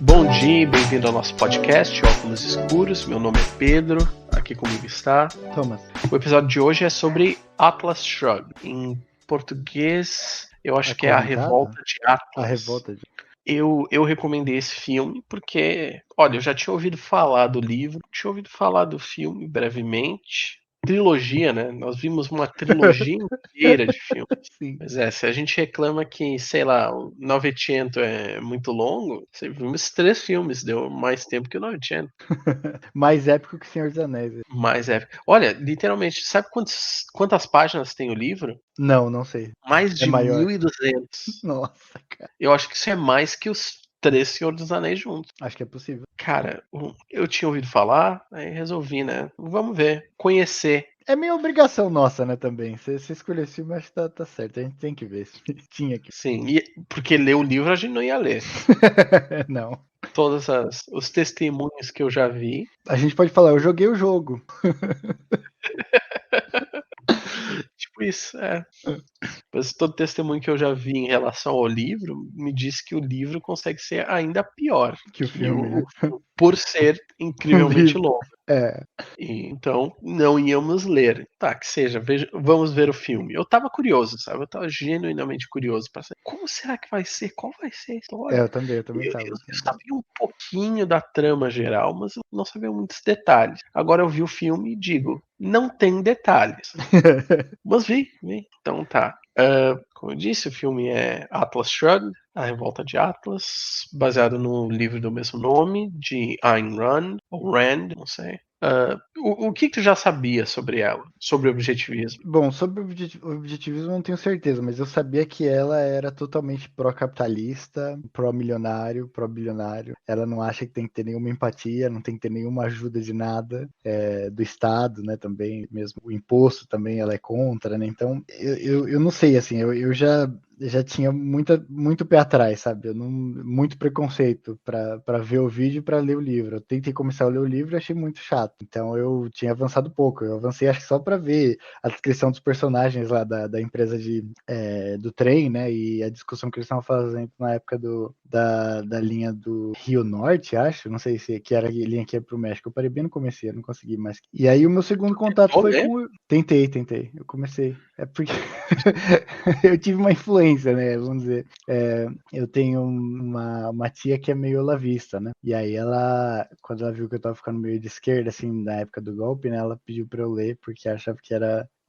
Bom dia e bem-vindo ao nosso podcast Óculos Escuros. Meu nome é Pedro, aqui comigo está Thomas. O episódio de hoje é sobre Atlas Shrugged. Em português, eu acho que é A Revolta de Atlas. A Revolta de... Eu recomendei esse filme porque, olha, eu já tinha ouvido falar do livro, tinha ouvido falar do filme brevemente. Trilogia, né? Nós vimos uma trilogia inteira de filmes. Sim. Mas se a gente reclama que, sei lá, o 900 é muito longo, você viu uns 3 filmes, deu mais tempo que o 900. Mais épico que Senhor dos Anéis. Mais épico. Olha, literalmente, sabe quantas páginas tem o livro? Não sei. Mais de maior. 1.200. Nossa, cara. Eu acho que isso é mais que os 3 Senhor dos Anéis juntos. Acho que é possível. Cara, eu tinha ouvido falar, aí resolvi, né? Vamos ver, conhecer. É meio obrigação nossa, né, também. Você escolheu esse filme, acho que tá certo. A gente tem que ver. Tinha que. Sim, porque ler o livro a gente não ia ler. Não. Todos os testemunhos que eu já vi. A gente pode falar, eu joguei o jogo. Tipo isso, Mas todo testemunho que eu já vi em relação ao livro me disse que o livro consegue ser ainda pior que o filme, né? por ser incrivelmente longo. É. Então, não íamos ler. Tá, que seja, vamos ver o filme. Eu tava curioso, sabe? Eu tava genuinamente curioso pra saber como será que vai ser, qual vai ser a história. Eu também tava. Eu sabia um pouquinho da trama geral, mas eu não sabia muitos detalhes. Agora eu vi o filme e digo, não tem detalhes. Mas vi. Então tá. Como eu disse, o filme é Atlas Shrugged, A Revolta de Atlas, baseado no livro do mesmo nome, de Ayn Rand, ou Rand, não sei. O que tu já sabia sobre ela, sobre o objetivismo? Bom, sobre o objetivismo eu não tenho certeza, mas eu sabia que ela era totalmente pró-capitalista, pró-milionário, pró-bilionário. Ela não acha que tem que ter nenhuma empatia, não tem que ter nenhuma ajuda de nada, do Estado, né, também, mesmo o imposto também ela é contra, né, então eu não sei, assim, eu já tinha muito pé atrás, sabe? Muito preconceito para ver o vídeo e para ler o livro. Eu tentei começar a ler o livro e achei muito chato. Então eu tinha avançado pouco. Eu avancei acho que só para ver a descrição dos personagens lá da empresa do trem, né? E a discussão que eles estavam fazendo na época da linha do Rio Norte, acho. Não sei se que era a linha que ia pro México. Eu parei bem no começo, eu não consegui mais. E aí o meu segundo contato foi com... Tentei. Eu comecei. É porque eu tive uma influência, né? Vamos dizer. Eu tenho uma tia que é meio olavista, né? E aí ela, quando ela viu que eu tava ficando meio de esquerda, assim, na época do golpe, né? Ela pediu pra eu ler, porque achava que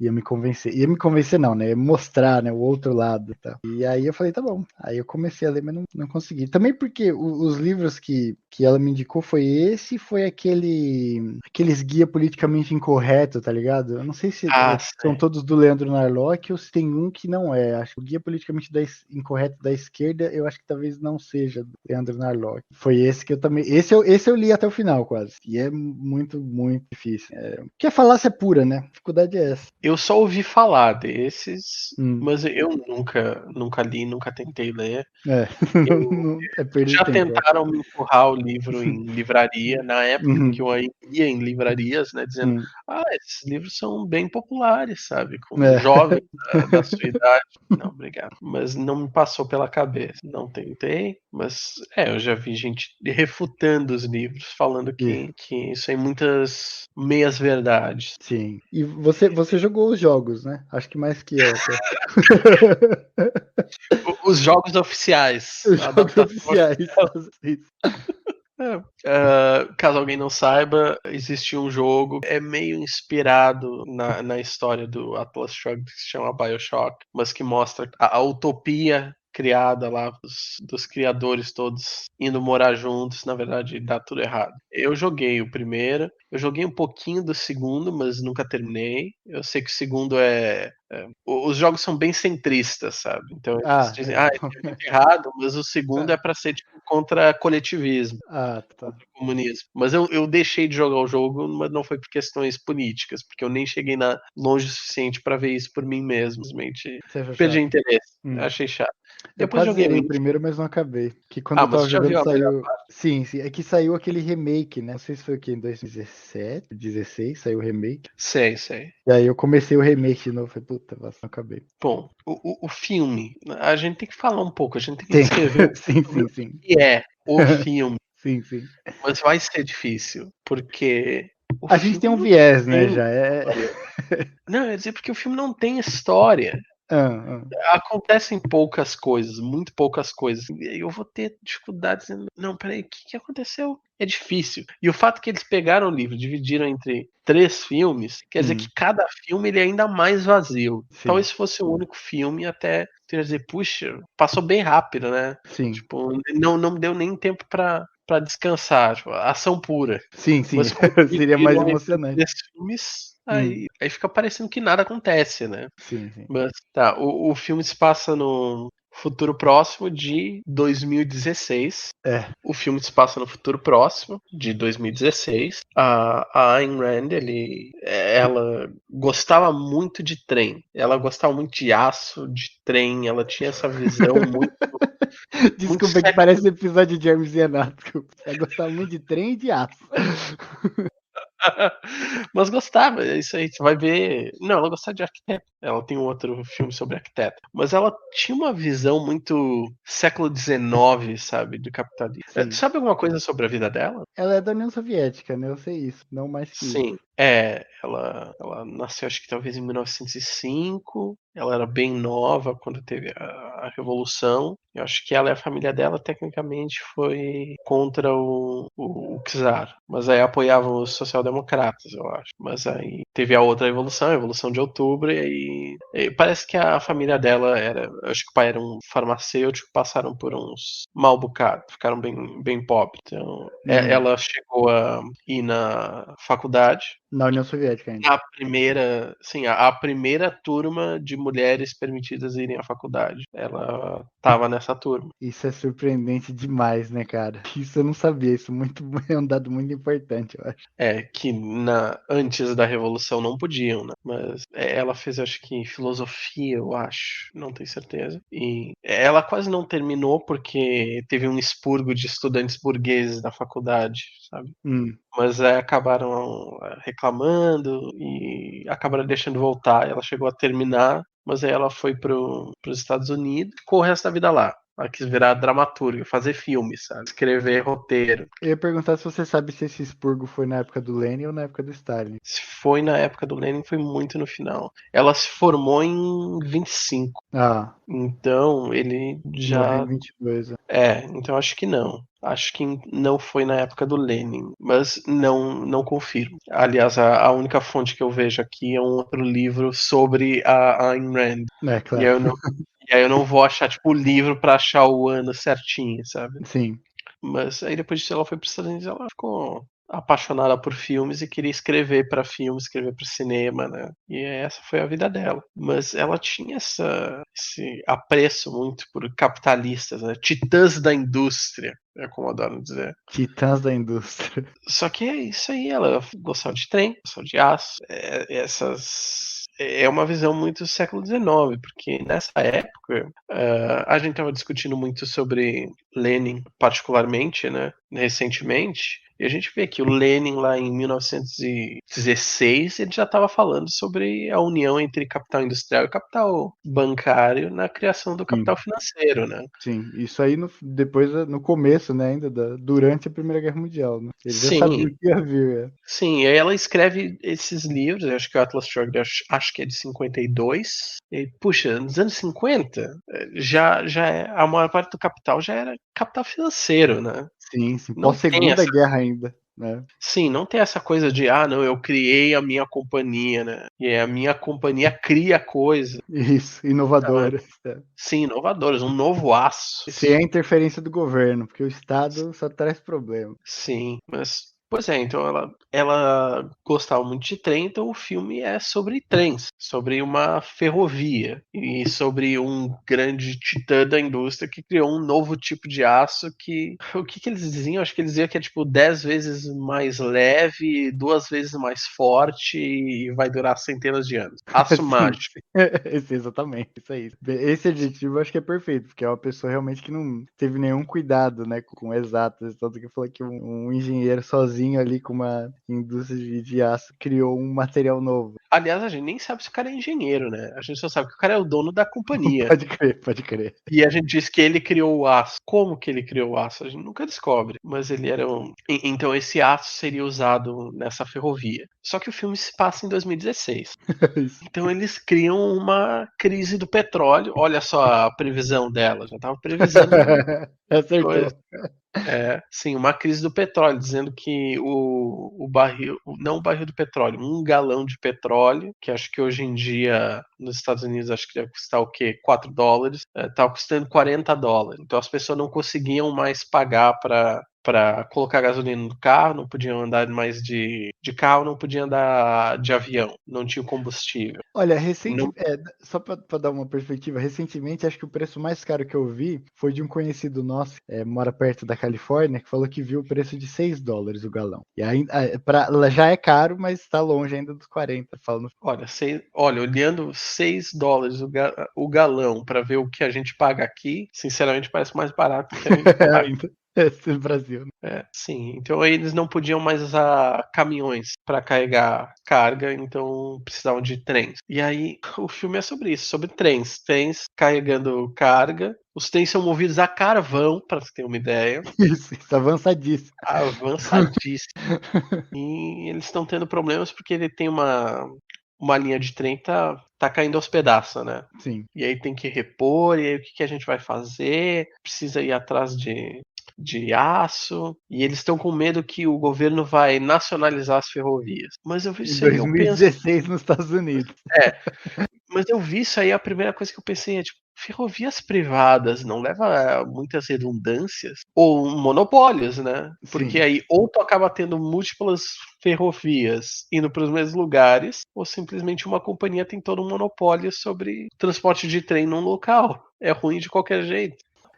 ia me convencer. Ia me convencer não, né? Ia mostrar, né, o outro lado, tá? E aí eu falei, tá bom. Aí eu comecei a ler, mas não consegui. Também porque os livros que ela me indicou foi aqueles guia politicamente incorreto, tá ligado? Eu não sei se são todos do Leandro Narlock ou se tem um que não é. Acho que o guia politicamente incorreto da esquerda, eu acho que talvez não seja do Leandro Narlock. Foi esse que eu também... Esse eu li até o final, quase. E é muito, muito difícil. Porque a falácia é pura, né? A dificuldade é essa. Eu só ouvi falar desses, mas eu nunca li, nunca tentei ler. Já tentaram me empurrar o livro em livraria, na época que eu ia em livrarias, né, dizendo, esses livros são bem populares, sabe, com jovens da sua idade. Não, obrigado. Mas não me passou pela cabeça. Não tentei, mas eu já vi gente refutando os livros, falando que isso é muitas meias verdades. Sim. E você jogou os jogos, né? Acho que mais que eu até. Os jogos oficiais. Os jogos oficiais. Caso alguém não saiba, existe um jogo, é meio inspirado na história do Atlas Shrugged, que se chama BioShock, mas que mostra a utopia criada lá dos criadores todos indo morar juntos, na verdade dá tudo errado. Eu joguei o primeiro, eu joguei um pouquinho do segundo, mas nunca terminei. Eu sei que o segundo os jogos são bem centristas, sabe? Então eles dizem, é muito errado, mas o segundo é pra ser tipo, contra coletivismo, contra o comunismo. Mas eu deixei de jogar o jogo, mas não foi por questões políticas, porque eu nem cheguei longe o suficiente pra ver isso por mim mesmo. Simplesmente perdi interesse, achei chato. Eu Depois quase joguei o zerei o Infinite. primeiro, mas não acabei. Que quando Ah, eu mas tava você já jogando viu a melhor saiu. parte? Sim, sim. É que saiu aquele remake, né? Não sei se foi aqui em 2017, 16, saiu o remake. Sei, sei. E aí eu comecei o remake de novo. Falei, puta, nossa, não acabei. Bom, o filme, a gente tem que falar um pouco, a gente tem que Sim, descrever sim, sobre sim, o sim. que é o filme, Sim, sim. mas vai ser difícil, porque o A gente tem filme um não viés, né, tem já. história. Não, eu ia dizer porque o filme não tem história. Ah, ah. Acontecem poucas coisas, muito poucas coisas. E eu vou ter dificuldades. Não, peraí, o que aconteceu? É difícil. E o fato que eles pegaram o livro, dividiram entre 3 filmes, quer dizer que cada filme ele é ainda mais vazio. Sim, Talvez se fosse o único filme, até queria dizer, puxa, passou bem rápido, né? sim. Tipo, não deu nem tempo pra descansar, tipo, ação pura. Sim, sim. Mas como Seria mais dividiram entre emocionante. 3 filmes, Hum, aí fica parecendo que nada acontece, né? sim, sim. Mas tá, o filme se passa no futuro próximo de 2016. É. O filme se passa no futuro próximo de 2016. A Ayn Rand, ela gostava muito de trem. Ela gostava muito de aço, de trem. Ela tinha essa visão muito, muito Desculpa, é que século. parece episódio de Hermes e Renato. Você gostava muito de trem e de aço. Mas gostava, é isso aí, você vai ver. Não, ela gostava de arquiteto. Ela tem um outro filme sobre arquiteto. Mas ela tinha uma visão muito século XIX, sabe, do capitalismo. Sim. Sabe alguma coisa sobre a vida dela? Ela é da União Soviética, né? Eu sei isso. Não mais que isso. Sim. Ela nasceu acho que talvez em 1905. Ela era bem nova quando teve a Revolução. Eu acho que ela e a família dela, tecnicamente, foi contra o czar. Mas aí apoiavam os social-democratas, eu acho. Mas aí teve a outra revolução, a Revolução de Outubro, e parece que a família dela era. Acho que o pai era um farmacêutico, passaram por uns mal bocados, ficaram bem pobres. Então, Uhum. ela chegou a ir na faculdade. Na União Soviética ainda. A primeira, sim, a primeira turma de mulheres permitidas irem à faculdade. Ela estava nessa turma. Isso é surpreendente demais, né, cara? Isso eu não sabia. Isso é um dado muito importante, eu acho. É, que antes da Revolução não podiam, né? Mas ela fez, acho que, filosofia, eu acho, não tenho certeza. E ela quase não terminou porque teve um expurgo de estudantes burgueses da faculdade, sabe? Hum. Mas acabaram reclamando e acabaram deixando voltar. Ela chegou a terminar, mas aí ela foi para os Estados Unidos e ficou o resto da vida lá. Ela quis virar dramaturga, fazer filmes, sabe? Escrever roteiro. Eu ia perguntar se você sabe se esse expurgo foi na época do Lenin ou na época do Stalin. Se foi na época do Lenin, foi muito no final. Ela se formou em 25. Ah, Então ele morreu já. em 22. Então acho que não. Acho que não foi na época do Lenin, mas não confirmo. Aliás, a única fonte que eu vejo aqui é um outro livro sobre a Ayn Rand. É, E claro. aí eu não vou achar tipo o livro pra achar o ano certinho, sabe? Sim. Mas aí depois disso ela foi para os Estados Unidos, ela ficou apaixonada por filmes e queria escrever para filmes, escrever para cinema, né? E essa foi a vida dela. Mas ela tinha esse apreço muito por capitalistas, né? Titãs da indústria, é como adoram dizer. Titãs da indústria. Só que é isso aí, ela gostava de trem, gostava de aço, é uma visão muito do século XIX, porque nessa época a gente estava discutindo muito sobre Lenin, particularmente, né, recentemente, e a gente vê que o Lenin lá em 1916 ele já estava falando sobre a união entre capital industrial e capital bancário na criação do Sim, capital financeiro, né? sim. Isso aí depois, no começo, né, ainda, durante a Primeira Guerra Mundial, né? Ele já sabia Sim, o que ia vir, é. sim, e aí ela escreve esses livros, eu acho que o Atlas Shrugged acho que é de 52. E, puxa, nos anos 50, já a maior parte do capital já era capital financeiro, né? Sim, sim. Não tem Pós-Segunda essa, Guerra ainda, né? sim, não tem essa coisa de, não, eu criei a minha companhia, né? E aí a minha companhia cria coisa, Isso, sabe? inovadora. É. Sim, inovadores, um novo aço. Sem a interferência do governo, porque o Estado só traz problema. Sim, mas Pois é, então ela gostava muito de trem, então o filme é sobre trens, sobre uma ferrovia e sobre um grande titã da indústria que criou um novo tipo de aço que o que eles diziam? Acho que eles diziam que é tipo 10 vezes mais leve, 2 vezes mais forte e vai durar centenas de anos. Aço Sim, mágico. sim. Exatamente, isso aí. Esse adjetivo eu acho que é perfeito, porque é uma pessoa realmente que não teve nenhum cuidado, né, com exatas. Tanto que falou que um engenheiro sozinho ali com uma indústria de aço criou um material novo. Aliás, a gente nem sabe se o cara é engenheiro, né? A gente só sabe que o cara é o dono da companhia. Pode crer, pode crer. E a gente diz que ele criou o aço. Como que ele criou o aço? A gente nunca descobre. Mas ele era um. Então esse aço seria usado nessa ferrovia. Só que o filme se passa em 2016. Isso. Então eles criam uma crise do petróleo. Olha só a previsão dela. Já estava previsando coisa. Acertou. É, sim, uma crise do petróleo, dizendo que o barril, não o barril do petróleo, um galão de petróleo, que acho que hoje em dia nos Estados Unidos acho que deve custar o quê? $4, estava custando $40. Então as pessoas não conseguiam mais pagar para colocar gasolina no carro, não podiam andar mais de carro, não podiam andar de avião, não tinha combustível. Olha, Não, só para dar uma perspectiva, recentemente acho que o preço mais caro que eu vi foi de um conhecido nosso, mora perto da Califórnia, que falou que viu o preço de $6 o galão. E ainda, já é caro, mas está longe ainda dos 40, falando. olha, olhando $6 o galão para ver o que a gente paga aqui, sinceramente parece mais barato do que a gente paga. Ainda. Esse Brasil, né? Sim, então aí eles não podiam mais usar caminhões para carregar carga, então precisavam de trens. E aí o filme é sobre isso, sobre trens carregando carga. Os trens são movidos a carvão, para você ter uma ideia, Isso avançadíssimo. avançadíssimo. E eles estão tendo problemas porque ele tem uma linha de trem que tá caindo aos pedaços, né? Sim. E aí tem que repor, e aí o que a gente vai fazer? Precisa ir atrás de aço, e eles estão com medo que o governo vai nacionalizar as ferrovias. Mas eu vi Em isso aí, eu penso, 2016 nos Estados Unidos. é, mas eu vi isso aí, a primeira coisa que eu pensei é, tipo, ferrovias privadas não leva a muitas redundâncias? Ou monopólios, né? Porque Sim. aí ou tu acaba tendo múltiplas ferrovias indo para os mesmos lugares, ou simplesmente uma companhia tem todo um monopólio sobre transporte de trem num local. É ruim de qualquer jeito.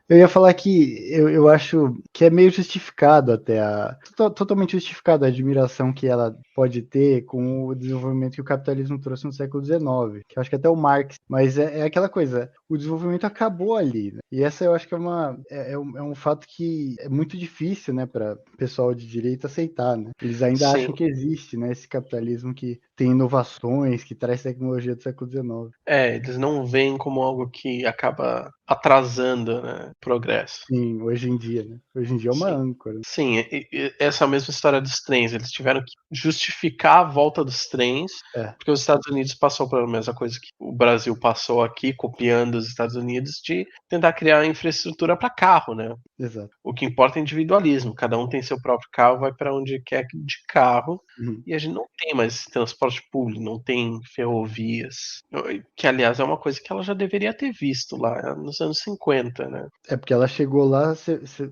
Eu ia falar que eu acho que é meio justificado até totalmente justificado a admiração que ela pode ter com o desenvolvimento que o capitalismo trouxe no século XIX, que eu acho que até o Marx, mas é aquela coisa, o desenvolvimento acabou ali, né? E essa eu acho que é um fato que é muito difícil, né, para o pessoal de direita aceitar, né? Eles ainda Sim. acham que existe, né, esse capitalismo que tem inovações, que traz tecnologia do século XIX. Eles não veem como algo que acaba atrasando, né, o progresso. Sim, hoje em dia, né? Hoje em dia é uma Sim. âncora. Sim, e essa mesma história dos trens, eles tiveram que justificar a volta dos trens, É, porque os Estados Unidos passou pela mesma coisa que o Brasil passou aqui, copiando os Estados Unidos, de tentar criar infraestrutura para carro, né? exato. O que importa é individualismo, cada um tem seu próprio carro, vai para onde quer de carro, Uhum. e a gente não tem mais transporte público, não tem ferrovias, que aliás é uma coisa que ela já deveria ter visto lá nos anos 50, né? É porque ela chegou lá,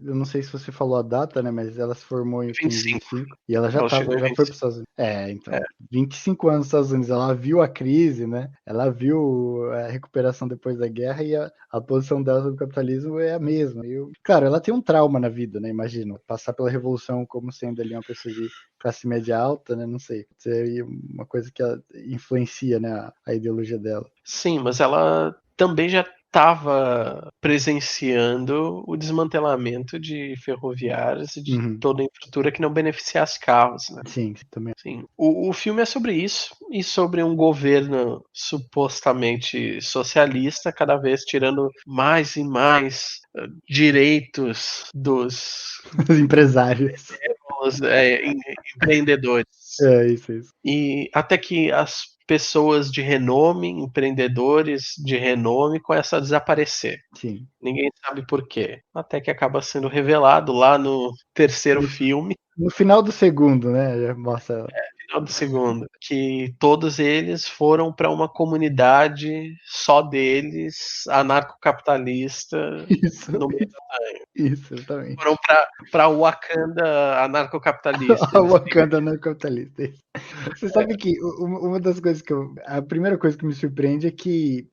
eu não sei se você falou a data, né? Mas ela se formou em 25. 25 e ela Ela chegou em já foi para 25. os Estados Unidos. É, Então, 25 anos nos Estados Unidos, ela viu a crise, né? Ela viu a recuperação depois da guerra e a posição dela sobre o capitalismo é a mesma. Claro, ela tem um trauma na vida, né? Imagino, passar pela revolução como sendo ali uma pessoa de classe média alta, né? Não sei. Seria uma coisa que influencia, né? A ideologia dela. sim, mas ela também já estava presenciando o desmantelamento de ferroviárias e de Uhum. toda a infraestrutura que não beneficiasse carros, né? Sim, também. Sim. O filme é sobre isso e sobre um governo supostamente socialista, cada vez tirando mais e mais direitos Os empresários. empreendedores. É isso, é isso. E até que as pessoas de renome, empreendedores de renome, começam a desaparecer. Sim. Ninguém sabe por quê. Até que acaba sendo revelado lá no terceiro No, filme. no final do segundo, né? Já mostra. final do segundo, que todos eles foram para uma comunidade só deles, anarcocapitalista, Isso, no meio isso, exatamente. foram pra Wakanda anarcocapitalista. A Eles Wakanda não é capitalista. Você sabe que uma das coisas que a primeira coisa que me surpreende é que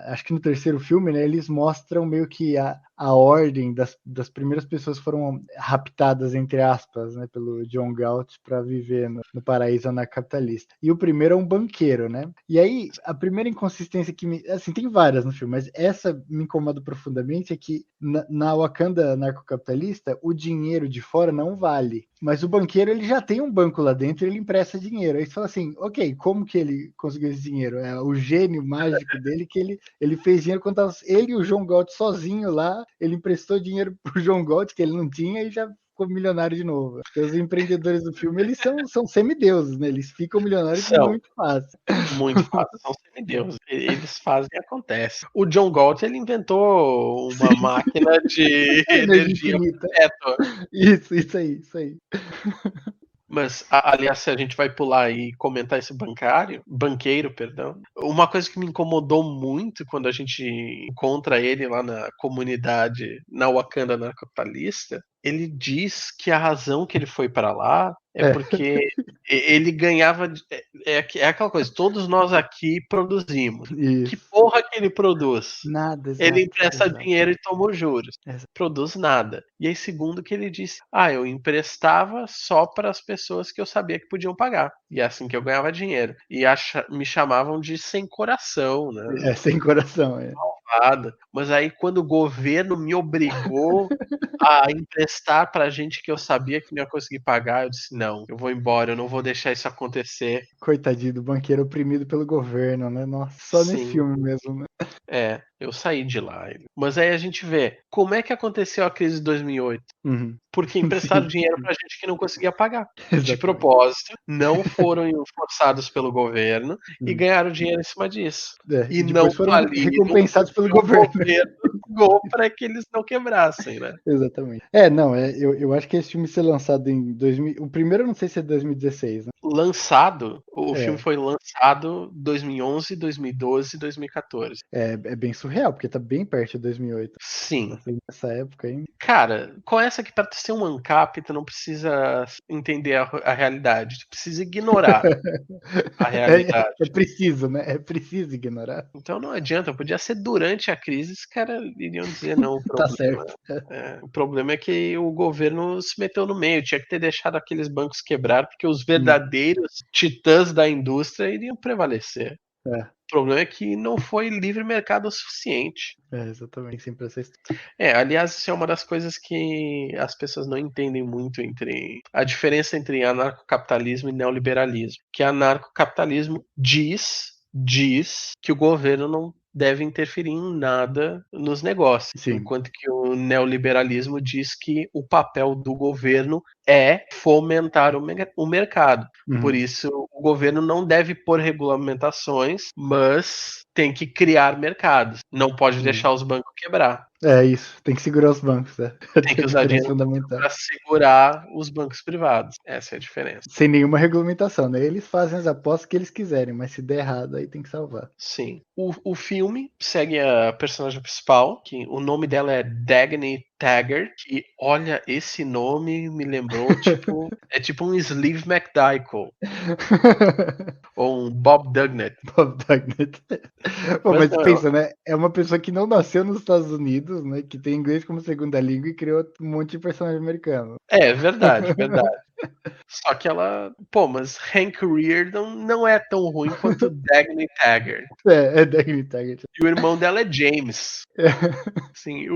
acho que no terceiro filme, né, eles mostram meio que a ordem das primeiras pessoas que foram raptadas, entre aspas, né, pelo John Galt para viver no paraíso anarcocapitalista. E o primeiro é um banqueiro, né? E aí, a primeira inconsistência assim, tem várias no filme, mas essa me incomoda profundamente é que na Wakanda anarcocapitalista, o dinheiro de fora não vale. Mas o banqueiro, ele já tem um banco lá dentro e ele empresta dinheiro. Aí você fala assim, ok, como que ele conseguiu esse dinheiro? É o gênio mágico dele que ele fez dinheiro quando tava ele e o João Galt sozinho lá. Ele emprestou dinheiro pro João Galt, que ele não tinha, e já ficou milionário de novo. Porque os empreendedores do filme, eles são semideuses, né? Eles ficam milionários são muito fácil. muito fáceis, são semideuses. Eles fazem e acontece. O John Galt, ele inventou uma máquina de Energia energia infinita. perpétua. Isso aí, isso aí. Mas, aliás, se a gente vai pular e comentar esse banqueiro, perdão, uma coisa que me incomodou muito quando a gente encontra ele lá na comunidade, na Wakanda anarcocapitalista, ele diz que a razão que ele foi para lá é É, porque ele ganhava. É aquela coisa, todos nós aqui produzimos. Que isso. porra que ele produz? Nada, Ele exato, empresta exato. dinheiro e toma os juros. Produz nada. E aí, segundo que ele disse, eu emprestava só para as pessoas que eu sabia que podiam pagar. E é assim que eu ganhava dinheiro. E me chamavam de sem coração, né? É, sem coração, é. Nada. Mas aí, quando o governo me obrigou a emprestar para gente que eu sabia que não ia conseguir pagar, eu disse: não, eu vou embora, eu não vou deixar isso acontecer. Coitadinho do banqueiro oprimido pelo governo, né? Nossa, só nesse Sim. filme mesmo, né? Eu saí de lá. Mas aí a gente vê como é que aconteceu a crise de 2008. Uhum. Porque emprestaram Sim, dinheiro pra gente que não conseguia pagar. De exatamente. propósito, não foram forçados pelo governo e Uhum. ganharam dinheiro em cima disso. E E não depois foram faliram recompensados pelo porque o governo. governo pagou para que eles não quebrassem, né? Exatamente. Não, eu acho que esse filme ser lançado em 2000. O primeiro eu não sei se é 2016, né? O filme É, foi lançado 2011, 2012 e 2014. é bem surreal, porque tá bem perto de 2008. Sim. Nessa época aí. Cara, com essa que para ser um ANCAP, tu não precisa entender a realidade, tu precisa ignorar a realidade. É preciso, né? É preciso ignorar. Então não adianta, podia ser durante a crise, os caras iriam dizer não, Tá certo. o problema é que o governo se meteu no meio, tinha que ter deixado aqueles bancos quebrar, porque os Hum, verdadeiros titãs da indústria iriam prevalecer. é, O problema é que não foi livre mercado o suficiente. exatamente. Sempre essa história. Aliás, isso é uma das coisas que as pessoas não entendem muito entre a diferença entre anarcocapitalismo e neoliberalismo. Que anarcocapitalismo diz que o governo não deve interferir em nada nos negócios, Sim. enquanto que o neoliberalismo diz que o papel do governo é fomentar o mercado. Por Uhum. isso, o governo não deve pôr regulamentações, mas tem que criar mercados. Não pode Uhum. deixar os bancos quebrar. É isso. Tem que segurar os bancos, né? Tem Essa é que a usar diferença dinheiro fundamental. para segurar os bancos privados. Essa é a diferença. Sem nenhuma regulamentação, né? Eles fazem as apostas que eles quiserem, mas se der errado, aí tem que salvar. Sim. O filme segue a personagem principal, que o nome dela é Dagny Taggart, e olha, esse nome me lembrou, é tipo um Sleeve McDykel, ou um Bob Dugnett. Bob Dagnett. Pô, Mas mas não, pensa, né? É uma pessoa que não nasceu nos Estados Unidos, né? Que tem inglês como segunda língua e criou um monte de personagem americano. é verdade, verdade. Só que mas Hank Reardon não é tão ruim quanto Dagny Taggart. É Dagnett Taggart. E o irmão dela é James. Sim,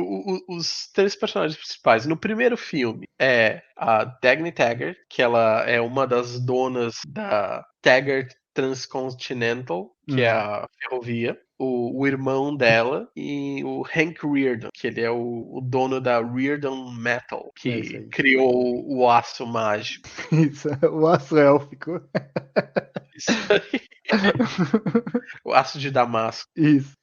os três personagens principais. No primeiro filme é a Dagny Taggart, que ela é uma das donas da Taggart Transcontinental, que é Uhum. a ferrovia. O irmão dela e o Hank Reardon, que ele é o dono da Reardon Metal, É isso que aí. criou o aço mágico. Isso, o aço élfico. Isso aí. O aço de Damasco. Isso.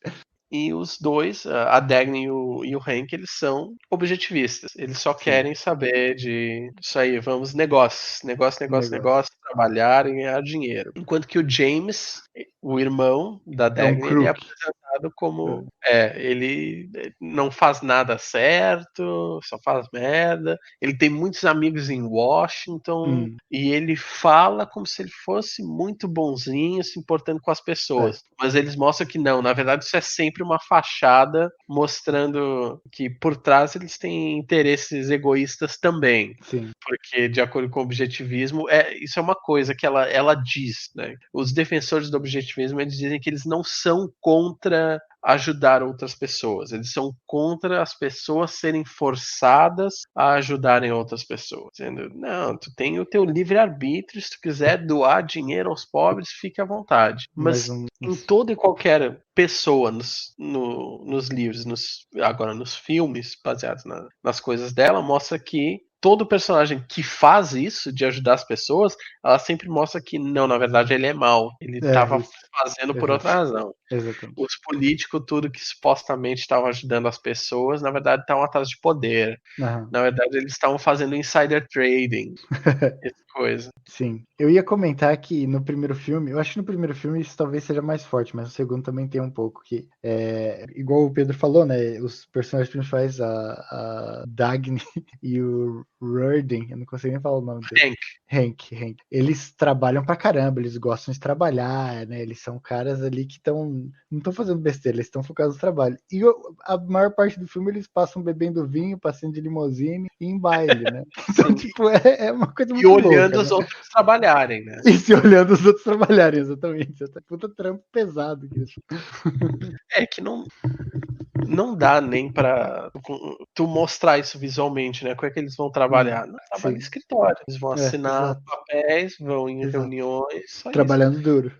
E os dois, a Dagny e o Hank, eles são objetivistas. Eles só Sim. querem saber de isso aí, vamos, negócio, negócio, negócio, Negócio. negócio, trabalhar e ganhar dinheiro. Enquanto que o James, o irmão da Dagny, ele é apresentado como ele não faz nada certo, só faz merda. Ele tem muitos amigos em Washington e ele fala como se ele fosse muito bonzinho, se importando com as pessoas. Mas eles mostram que não, na verdade isso é sempre uma fachada mostrando que por trás eles têm interesses egoístas também. Sim. Porque, de acordo com o objetivismo, isso é uma coisa que ela diz, né? Os defensores do objetivismo, eles dizem que eles não são contra ajudar outras pessoas, eles são contra as pessoas serem forçadas a ajudarem outras pessoas. Dizendo, não, tu tem o teu livre-arbítrio, se tu quiser doar dinheiro aos pobres, fique à vontade. Mas em toda e qualquer pessoa nos livros, agora nos filmes, baseados nas coisas dela, mostra que todo personagem que faz isso, de ajudar as pessoas, ela sempre mostra que não, na verdade ele é mau. Ele estava fazendo por outra razão. Exatamente. Os políticos, tudo que supostamente estavam ajudando as pessoas, na verdade estavam atrás de poder. Na verdade eles estavam fazendo insider trading. Essa coisa. Sim. Eu ia comentar que no primeiro filme, eu acho que no primeiro filme isso talvez seja mais forte, mas no segundo também tem um pouco que igual o Pedro falou, né? Os personagens principais, a Dagny e o Rurden, eu não consigo nem falar o nome dele. Hank. Eles trabalham pra caramba, eles gostam de trabalhar, né? Eles são caras ali que não estão fazendo besteira, eles estão focados no trabalho. E a maior parte do filme eles passam bebendo vinho, passando de limusine e em baile, né? Então, tipo, é uma coisa muito louca. E olhando os outros trabalharem, né? E se olhando os outros trabalharem, exatamente. Puta trampo pesado isso. Que não dá nem pra tu mostrar isso visualmente, né? Como é que eles vão trabalhar? Não trabalha em escritório. Eles vão assinar papéis, vão em reuniões, só trabalhando duro.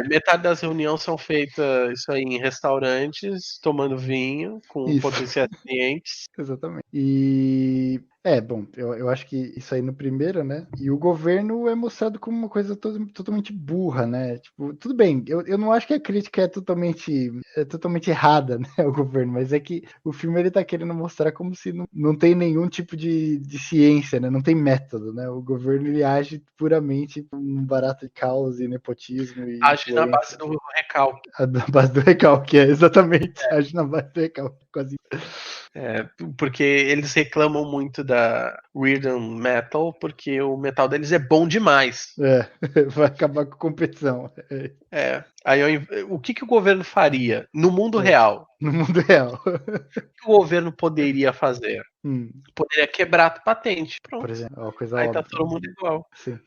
Metade das reuniões são feitas isso aí em restaurantes, tomando vinho com potenciais clientes. Exatamente. E bom, eu acho que isso aí no primeiro, né? E o governo é mostrado como uma coisa totalmente burra, né? Tipo, tudo bem, eu não acho que a crítica é totalmente errada, né? O governo, mas é que o filme ele tá querendo mostrar como se não tem nenhum tipo de ciência, né? Não tem método, né? O governo ele age puramente um barato de caos e nepotismo e age na base do recalque. Na base do recalque, exatamente. Age na base do recalque, quase. Porque eles reclamam muito da Rhythm Metal, porque o metal deles é bom demais. Vai acabar com a competição. Aí o que o governo faria no mundo real? No mundo real. O que o governo poderia fazer? Poderia quebrar a patente. Pronto. Por exemplo, uma coisa aí óbvia. Tá todo mundo igual. Sim.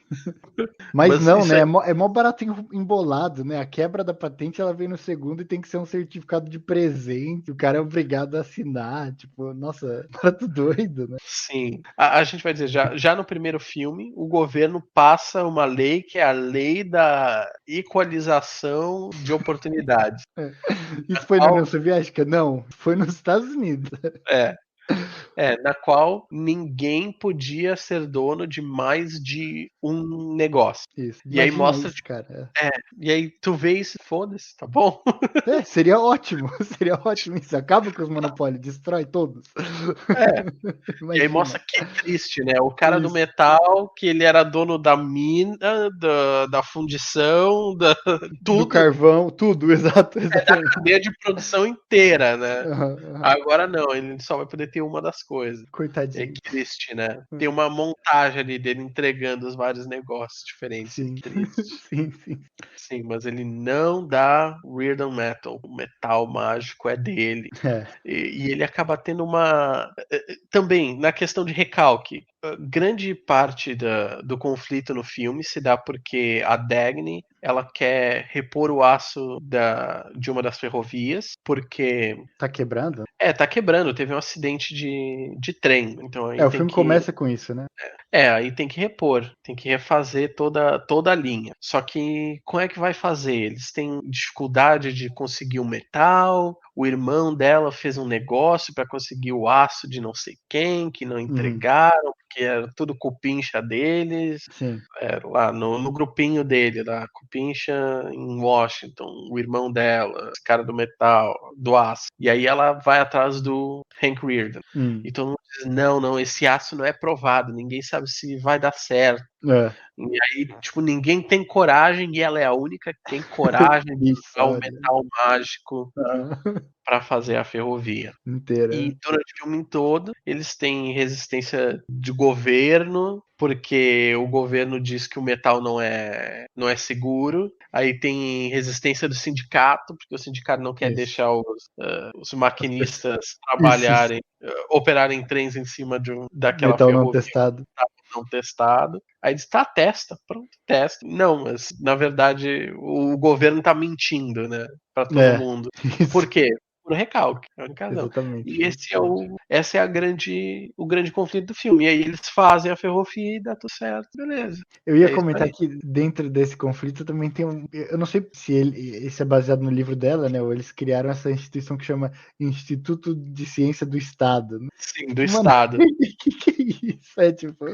Mas não, né? É mó barato embolado, né? A quebra da patente ela vem no segundo e tem que ser um certificado de presente. O cara é obrigado a assinar. Tipo, nossa, barato doido, né? Sim. A gente vai dizer, já no primeiro filme, o governo passa uma lei que é a lei da equalização de oportunidades. Isso foi na União Soviética? Não, foi nos Estados Unidos. Na qual ninguém podia ser dono de mais de um negócio. Isso. E aí mostra isso, cara. E aí tu vê isso, foda-se, tá bom? Seria ótimo. Seria ótimo isso. Acaba com os monopólios, destrói todos. E aí mostra que triste, né? O cara do metal, que ele era dono da mina, da fundição, tudo. Do carvão, tudo, exato. Da cadeia de produção inteira, né? Agora não, ele só vai poder ter uma das coisas. Coitadinho. É triste, né? Tem uma montagem ali dele entregando os vários negócios diferentes. Sim. Triste. Sim, mas ele não dá Rhythm Metal. O metal mágico é dele. E ele acaba tendo também, na questão de recalque, grande parte do conflito no filme se dá porque a Dagny ela quer repor o aço de uma das ferrovias, porque... Tá quebrando? Tá quebrando. Teve um acidente de trem. Então aí o filme começa com isso, né? Aí tem que repor, tem que refazer toda a linha. Só que como é que vai fazer? Eles têm dificuldade de conseguir o metal, o irmão dela fez um negócio para conseguir o aço de não sei quem, que não entregaram, porque era tudo cupincha deles. Sim. Era lá no grupinho dele, lá, cupincha em Washington, o irmão dela, esse cara do metal, do aço. E aí ela vai atrás do Hank Reardon. E todo mundo diz, não, esse aço não é provado, ninguém sabe se vai dar certo. É. E aí, tipo, ninguém tem coragem e ela é a única que tem coragem de Isso, usar o olha. metal mágico Aham. para fazer a ferrovia. Inteira. E durante o filme todo, eles têm resistência de governo, porque o governo diz que o metal não é seguro. Aí tem resistência do sindicato, porque o sindicato não quer Isso. deixar os maquinistas Isso. trabalharem, operarem trens em cima daquela Metal não ferrovia testado. não testado. Aí diz, tá, testa, pronto, testa. Não, mas na verdade o governo tá mentindo, né, pra todo É. mundo. Por Isso. quê? Por recalque, é a única razão. Exatamente. E essa é o grande conflito do filme. E aí eles fazem a ferrovia e dá tudo certo, beleza. Eu ia É isso comentar aí. que dentro desse conflito também tem um. Eu não sei se esse é baseado no livro dela, né? Ou eles criaram essa instituição que chama Instituto de Ciência do Estado. Né? Sim, do Mano, Estado. que é isso? É tipo,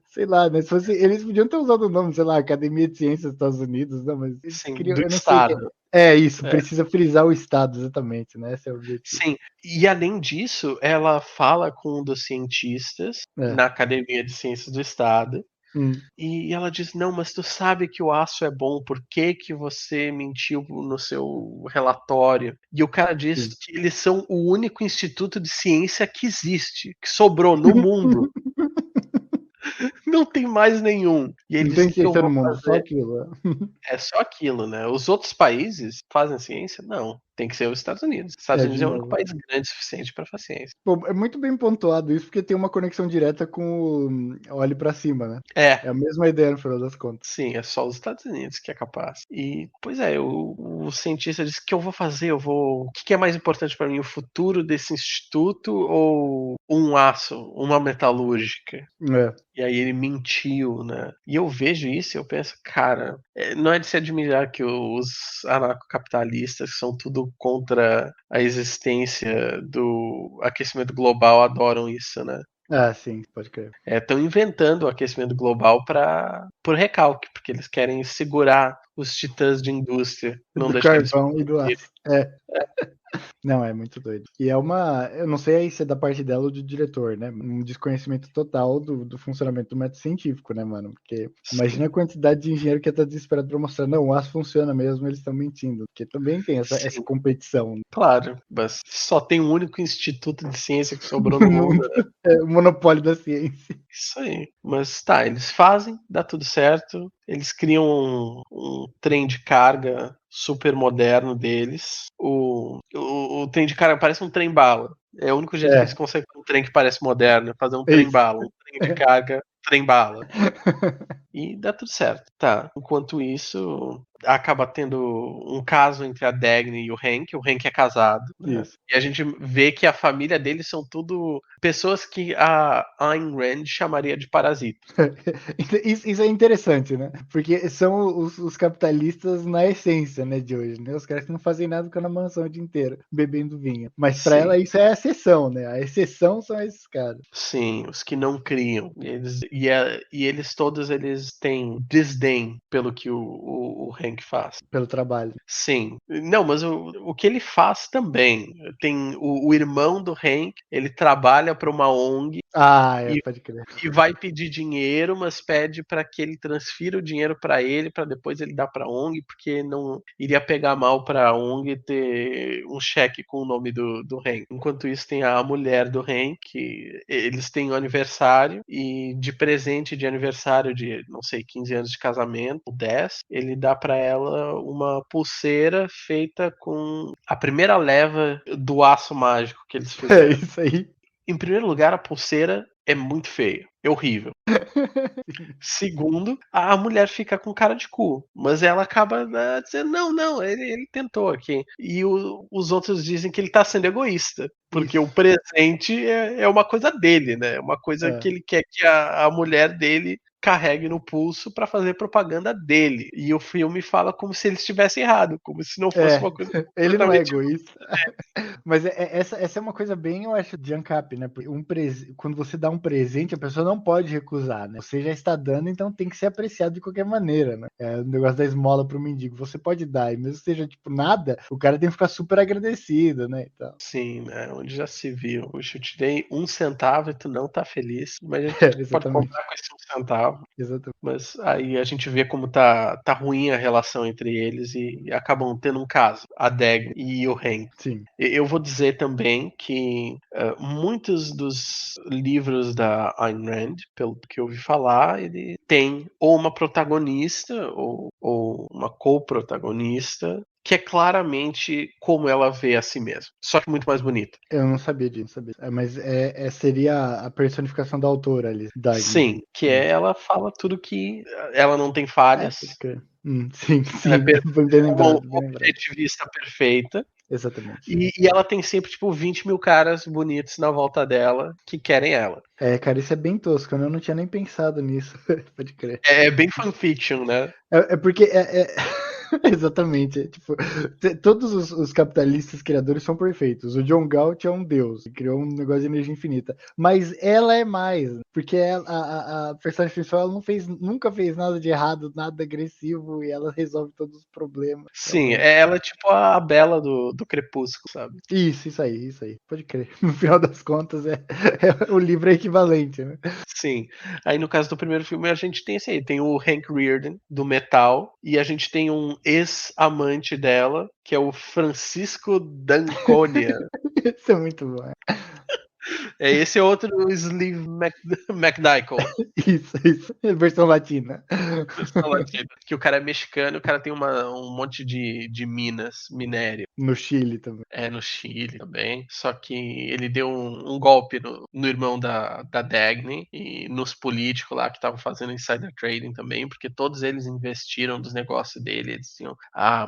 sei lá, né? Se fosse, eles podiam ter usado o nome, sei lá, Academia de Ciências dos Estados Unidos, não, mas eles Sim, criam, do eu não sei o que Estado. é. É isso, É. precisa frisar o Estado, exatamente, né? Esse é o objetivo. Sim, e além disso, ela fala com um dos cientistas É. na Academia de Ciências do Estado. Hum. E ela diz: "Não, mas tu sabe que o aço é bom, por que que você mentiu no seu relatório?" E o cara diz Isso. que eles são o único instituto de ciência que existe, que sobrou no mundo. Não tem mais nenhum. E ele Não diz: tem "O que eu ciência no vou mundo, só fazer?" aquilo. É só aquilo, né. Os outros países fazem ciência? Não, tem que ser os Estados Unidos. Os Estados É, de Unidos é o único novo. país grande o suficiente para fazer ciência. Pô, é muito bem pontuado isso, porque tem uma conexão direta com o Olhe pra Cima, né. É É. a mesma ideia no final das contas. Sim, é só os Estados Unidos que é capaz. E, pois é, o cientista disse: "O que eu vou fazer? O que é mais importante para mim, o futuro desse instituto ou um aço, uma metalúrgica?" É. E aí ele mentiu, né. E eu vejo isso e eu penso: "Cara, não é de se admirar que os anarcocapitalistas, que são tudo contra a existência do aquecimento global, adoram isso, né". Ah, sim, pode crer. Estão inventando o aquecimento global por recalque, porque eles querem segurar os titãs de indústria, não Do deixar eles carvão e do produzirem. aço. É. Não, é muito doido. E é uma, eu não sei aí se é da parte dela ou do diretor, né, um desconhecimento total do funcionamento do método científico, né, mano, porque imagina Sim, a quantidade de engenheiro que ia estar desesperado pra mostrar: "Não, o aço funciona mesmo, eles estão mentindo", porque também tem essa sim, competição, né, claro, mas só tem um único instituto de ciência que sobrou no no mundo, mundo. É o monopólio da ciência. isso aí. Mas tá, eles fazem, dá tudo certo, eles criam um trem de carga super moderno deles. O trem de carga parece um trem-bala. É o único jeito que eles É, conseguem fazer um trem que parece moderno, é fazer um é isso. trem-bala, um trem de carga, trem-bala. E dá tudo certo. Tá. Enquanto isso, acaba tendo um caso entre a Dagny e o Hank. O Hank é casado, né? Isso. E a gente vê que a família dele são tudo pessoas que a Ayn Rand chamaria de parasitas. Isso é interessante, né? Porque são os capitalistas na essência, né, de hoje, né? Os caras que não fazem nada, ficam na mansão o dia inteiro, bebendo vinho. Mas para Sim. ela isso é a exceção, né? A exceção são esses caras, Sim, os que não criam. E eles todos eles têm desdém pelo que o Hank faz. pelo trabalho. Sim. Não, mas o que ele faz também. Tem o irmão do Hank, ele trabalha para uma ONG Ah, é, e pode crer. e vai pedir dinheiro, mas pede para que ele transfira o dinheiro para ele, para depois ele dar para a ONG, porque não iria pegar mal para a ONG ter um cheque com o nome do Hank. Enquanto isso, tem a mulher do Hank, que eles têm um aniversário, e de presente de aniversário de, não sei, 15 anos de casamento, 10, ele dá para ela uma pulseira feita com a primeira leva do aço mágico que eles É fizeram. isso aí. Em primeiro lugar, a pulseira é muito feia, é horrível. Segundo, a mulher fica com cara de cu, mas ela acaba, né, dizendo: "Não, ele tentou aqui". E os outros dizem que ele tá sendo egoísta, porque o Isso. presente é uma coisa dele, né, é uma coisa que É. ele quer que a mulher dele carregue no pulso pra fazer propaganda dele. E o filme fala como se ele estivesse errado, como se não fosse uma coisa Ele não é completamente. egoísta. Mas essa é uma coisa bem, eu acho, de ANCAP, né? Porque quando você dá um presente, a pessoa não pode recusar, né? Você já está dando, então tem que ser apreciado de qualquer maneira, né? É o negócio da esmola pro mendigo. Você pode dar, e mesmo que seja, tipo, nada, o cara tem que ficar super agradecido, né? Então, Sim, né? Onde já se viu. Puxa, eu te dei 1 centavo e tu não tá feliz, mas a gente pode exatamente. contar com esse 1 centavo. Exatamente. Mas aí a gente vê como tá ruim a relação entre eles e acabam tendo um caso, a Dagny e o Hank. Sim. Eu vou dizer também que muitos dos livros da Ayn Rand, pelo que eu ouvi falar, ele tem ou uma protagonista ou uma co-protagonista que é claramente como ela vê a si mesma, só que muito mais bonita. Eu não sabia disso, sabia. Mas seria a personificação da autora ali, Dagny. Sim, que ela fala tudo que ela não tem falhas, Pode crer. Sim, ela é sim. Bem uma lembrado, bem lembrado. objetivista perfeita. Exatamente. E ela tem sempre, tipo, 20 mil caras bonitos na volta dela que querem ela. Cara, isso é bem tosco, eu não tinha nem pensado nisso. Pode crer. É bem fanfiction, né? Porque exatamente. Tipo, todos os capitalistas criadores são perfeitos. O John Galt é um deus, criou um negócio de energia infinita. Mas ela é mais, porque a personagem principal ela nunca fez nada de errado, nada agressivo, e ela resolve todos os problemas. Sim, Então, ela é tipo a Bela do Crepúsculo, sabe? isso aí. Pode crer. No final das contas, o livro é equivalente, né? Sim. Aí no caso do primeiro filme a gente tem esse aí, tem o Hank Rearden, do metal, e a gente tem um ex-amante dela, que é o Francisco D'Anconia. Isso é muito bom. Esse é outro Sleeve McDykel. Isso. Versão latina. Versão latina. Que o cara é mexicano, o cara tem um monte de minas, minério. No Chile também. No Chile também. Só que ele deu um golpe no irmão da Dagny e nos políticos lá que estavam fazendo insider trading também, porque todos eles investiram dos negócios dele. Eles diziam,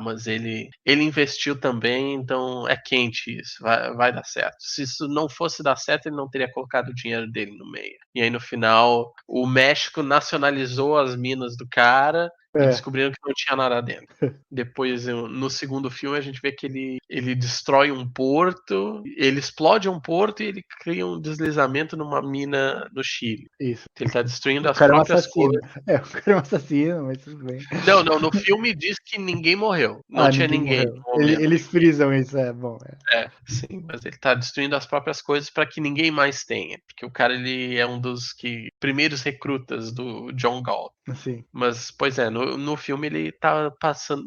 mas ele investiu também, então é quente isso, vai dar certo. Se isso não fosse dar certo, ele não teria colocado o dinheiro dele no meio. E aí no final, o México nacionalizou as minas do cara e descobriram que não tinha nada dentro. Depois, no segundo filme, a gente vê que ele destrói um porto, ele explode um porto e ele cria um deslizamento numa mina no Chile. Isso. Ele tá destruindo O as cara é um próprias assassino. coisas. O cara é um assassino, mas tudo bem. Não, no filme diz que ninguém morreu. Não tinha Ninguém ninguém morreu. no momento. Eles frisam isso, bom. Sim, mas ele tá destruindo as próprias coisas para que ninguém mais tenha. Porque o cara, ele é um dos primeiros recrutas do John Galt. Sim. Mas, pois é, no filme ele tá